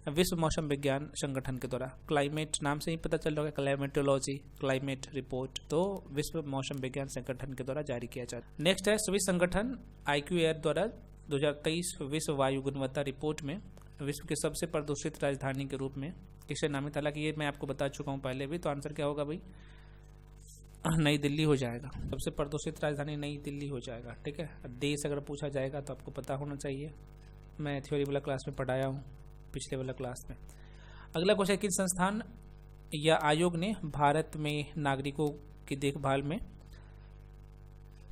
विश्व मौसम विज्ञान संगठन के द्वारा। क्लाइमेट नाम से ही पता चल रहा है, क्लाइमेटोलॉजी, क्लाइमेट रिपोर्ट, तो विश्व मौसम विज्ञान संगठन के द्वारा जारी किया जाता है। नेक्स्ट है, स्विस संगठन IQAir द्वारा 2023 विश्व वायु गुणवत्ता रिपोर्ट में विश्व के सबसे प्रदूषित राजधानी के रूप में किसे नामित? हालांकि ये मैं आपको बता चुका हूँ पहले भी, तो आंसर क्या होगा भाई? नई दिल्ली हो जाएगा। सबसे प्रदूषित राजधानी नई दिल्ली हो जाएगा, ठीक है। देश अगर पूछा जाएगा तो आपको पता होना चाहिए, मैं थ्योरी वाला क्लास में पढ़ाया हूँ पिछले वाला क्लास में। अगला क्वेश्चन, किस संस्थान या आयोग ने भारत में नागरिकों की देखभाल में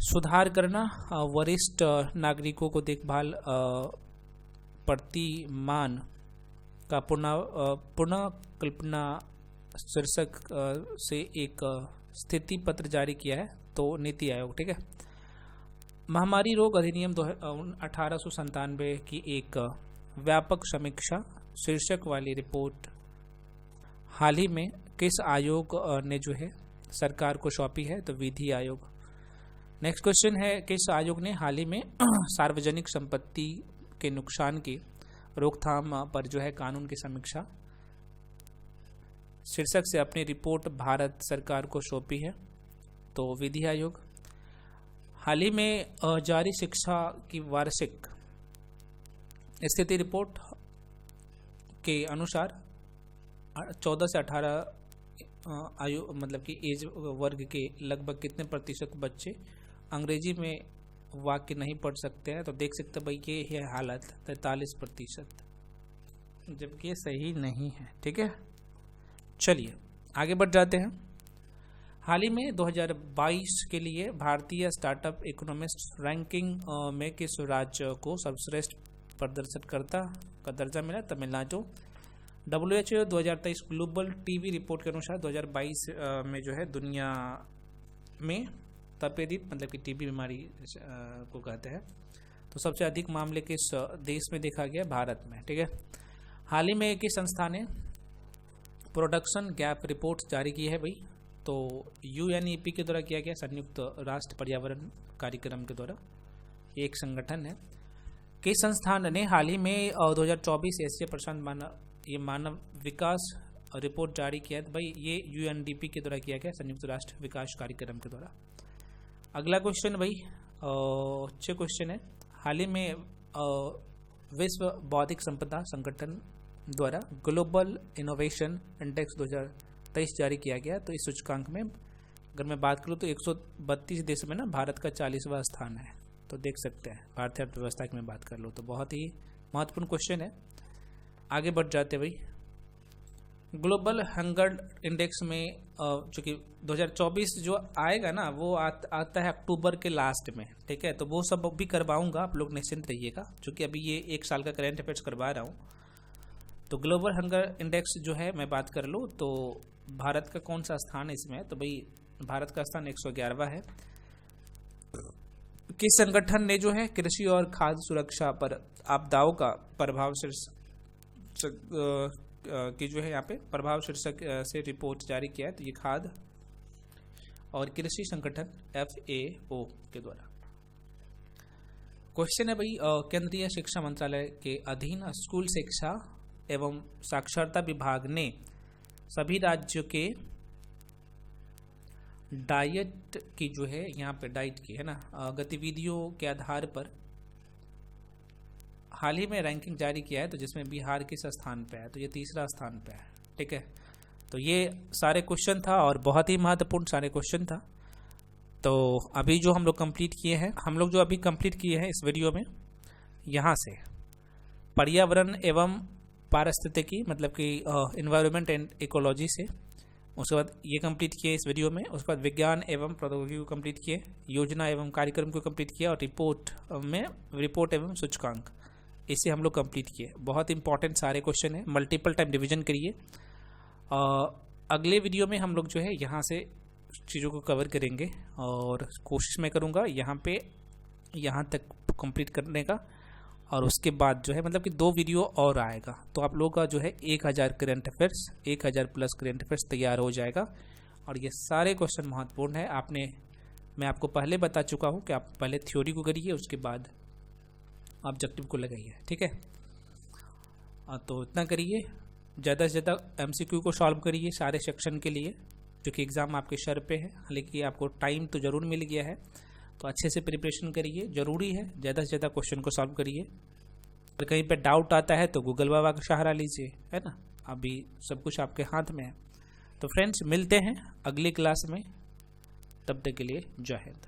सुधार करना, वरिष्ठ नागरिकों को देखभाल प्रतिमान का पुनः कल्पना शीर्षक से एक स्थिति पत्र जारी किया है? तो नीति आयोग, ठीक है। महामारी रोग अधिनियम 1897 की एक व्यापक समीक्षा शीर्षक वाली रिपोर्ट हाल ही में किस आयोग ने जो है सरकार को सौंपी है? तो विधि आयोग। नेक्स्ट क्वेश्चन है, किस आयोग ने हाल ही में सार्वजनिक संपत्ति के नुकसान की रोकथाम पर जो है कानून की समीक्षा शीर्षक से अपनी रिपोर्ट भारत सरकार को सौंपी है। तो विधि आयोग हाल ही में जारी शिक्षा की वार्षिक स्थिति रिपोर्ट के अनुसार 14 से 18 आयु मतलब कि एज वर्ग के लगभग कितने प्रतिशत बच्चे अंग्रेजी में वाक्य नहीं पढ़ सकते हैं। तो देख सकते हैं भाई ये है हालत 43%, जबकि ये सही नहीं है। ठीक है, चलिए आगे बढ़ जाते हैं। हाल ही में 2022 के लिए भारतीय स्टार्टअप इकोनॉमिस्ट रैंकिंग में किस राज्य को सर्वश्रेष्ठ प्रदर्शनकर्ता का दर्जा मिला? Tamil Nadu. WHO 2023 global TB report के अनुसार 2022 में जो है दुनिया में तपेदिक मतलब कि टीबी बीमारी को कहते हैं, तो सबसे अधिक मामले किस देश में देखा गया? भारत में। ठीक है, हाल ही में एक ही संस्था ने प्रोडक्शन गैप रिपोर्ट जारी की है भाई। तो UNEP के द्वारा किया गया, संयुक्त राष्ट्र पर्यावरण कार्यक्रम के द्वारा, एक संगठन है। किस संस्थान ने हाल ही में 2024 एशिया प्रशांत मानव विकास रिपोर्ट जारी किया है? भाई ये UNDP के द्वारा किया गया, संयुक्त राष्ट्र विकास कार्यक्रम के द्वारा। अगला क्वेश्चन भाई अच्छे क्वेश्चन है। हाल ही में विश्व बौद्धिक संपदा संगठन द्वारा ग्लोबल इनोवेशन इंडेक्स 2023 जारी किया गया। तो इस सूचकांक में अगर मैं बात करूँ तो 132 देशों में ना भारत का 40वां स्थान है। तो देख सकते हैं भारतीय अर्थव्यवस्था की मैं बात कर लूँ तो बहुत ही महत्वपूर्ण क्वेश्चन है। आगे बढ़ जाते भाई। ग्लोबल हंगर इंडेक्स में चूँकि 2024 जो आएगा ना वो आता है अक्टूबर के लास्ट में। ठीक है, तो वो सब भी करवाऊंगा, आप लोग निश्चिंत रहिएगा, क्योंकि अभी ये एक साल का करंट अफेयर्स करवा रहा हूँ। तो ग्लोबल हंगर इंडेक्स जो है मैं बात कर लूँ तो भारत का कौन सा स्थान है इसमें? तो भाई भारत का स्थान 111वां है। किस संगठन ने जो है कृषि और खाद्य सुरक्षा पर आपदाओं का प्रभाव की जो है यहाँ पे प्रभाव शीर्षक से रिपोर्ट जारी किया है? तो ये खाद्य और कृषि संगठन FAO के द्वारा। क्वेश्चन है भाई केंद्रीय शिक्षा मंत्रालय के अधीन स्कूल शिक्षा एवं साक्षरता विभाग ने सभी राज्यों के डाइट की जो है यहाँ पे डाइट की है ना गतिविधियों के आधार पर हाल ही में रैंकिंग जारी किया है। तो जिसमें बिहार किस स्थान पे है? तो ये 3रा स्थान पे है। ठीक है, तो ये सारे क्वेश्चन था और बहुत ही महत्वपूर्ण सारे क्वेश्चन था। तो अभी जो हम लोग कंप्लीट किए हैं इस वीडियो में, यहाँ से पर्यावरण एवं पारिस्थितिकी मतलब कि इन्वायरमेंट एंड इकोलॉजी से, उसके बाद ये कंप्लीट किए इस वीडियो में, उसके बाद विज्ञान एवं प्रौद्योगिकी को कंप्लीट किए, योजना एवं कार्यक्रम को कंप्लीट किया और रिपोर्ट एवं सूचकांक, इसे हम लोग कंप्लीट किए। बहुत इंपॉर्टेंट सारे क्वेश्चन है, मल्टीपल टाइम रिवीजन करिए। अगले वीडियो में हम लोग जो है यहाँ से चीज़ों को कवर करेंगे और कोशिश मैं करूँगा यहाँ तक कंप्लीट करने का, और उसके बाद जो है मतलब कि 2 वीडियो और आएगा तो आप लोगों का जो है 1000 current affairs 1000 plus current affairs तैयार हो जाएगा। और ये सारे क्वेश्चन महत्वपूर्ण है। मैं आपको पहले बता चुका हूँ कि आप पहले थ्योरी को करिए, उसके बाद ऑब्जेक्टिव को लगाइए। ठीक है, तो इतना करिए, ज़्यादा से ज़्यादा MCQ को सॉल्व करिए सारे सेक्शन के लिए, क्योंकि एग्ज़ाम आपके सर पे है। हालांकि आपको टाइम तो ज़रूर मिल गया है, तो अच्छे से प्रिपरेशन करिए, ज़रूरी है। ज़्यादा से ज़्यादा क्वेश्चन को सॉल्व करिए। अगर कहीं पे डाउट आता है तो गूगल बाबा का सहारा लीजिए, है ना, अभी सब कुछ आपके हाथ में है। तो फ्रेंड्स मिलते हैं अगली क्लास में, तब तक के लिए जय हिंद।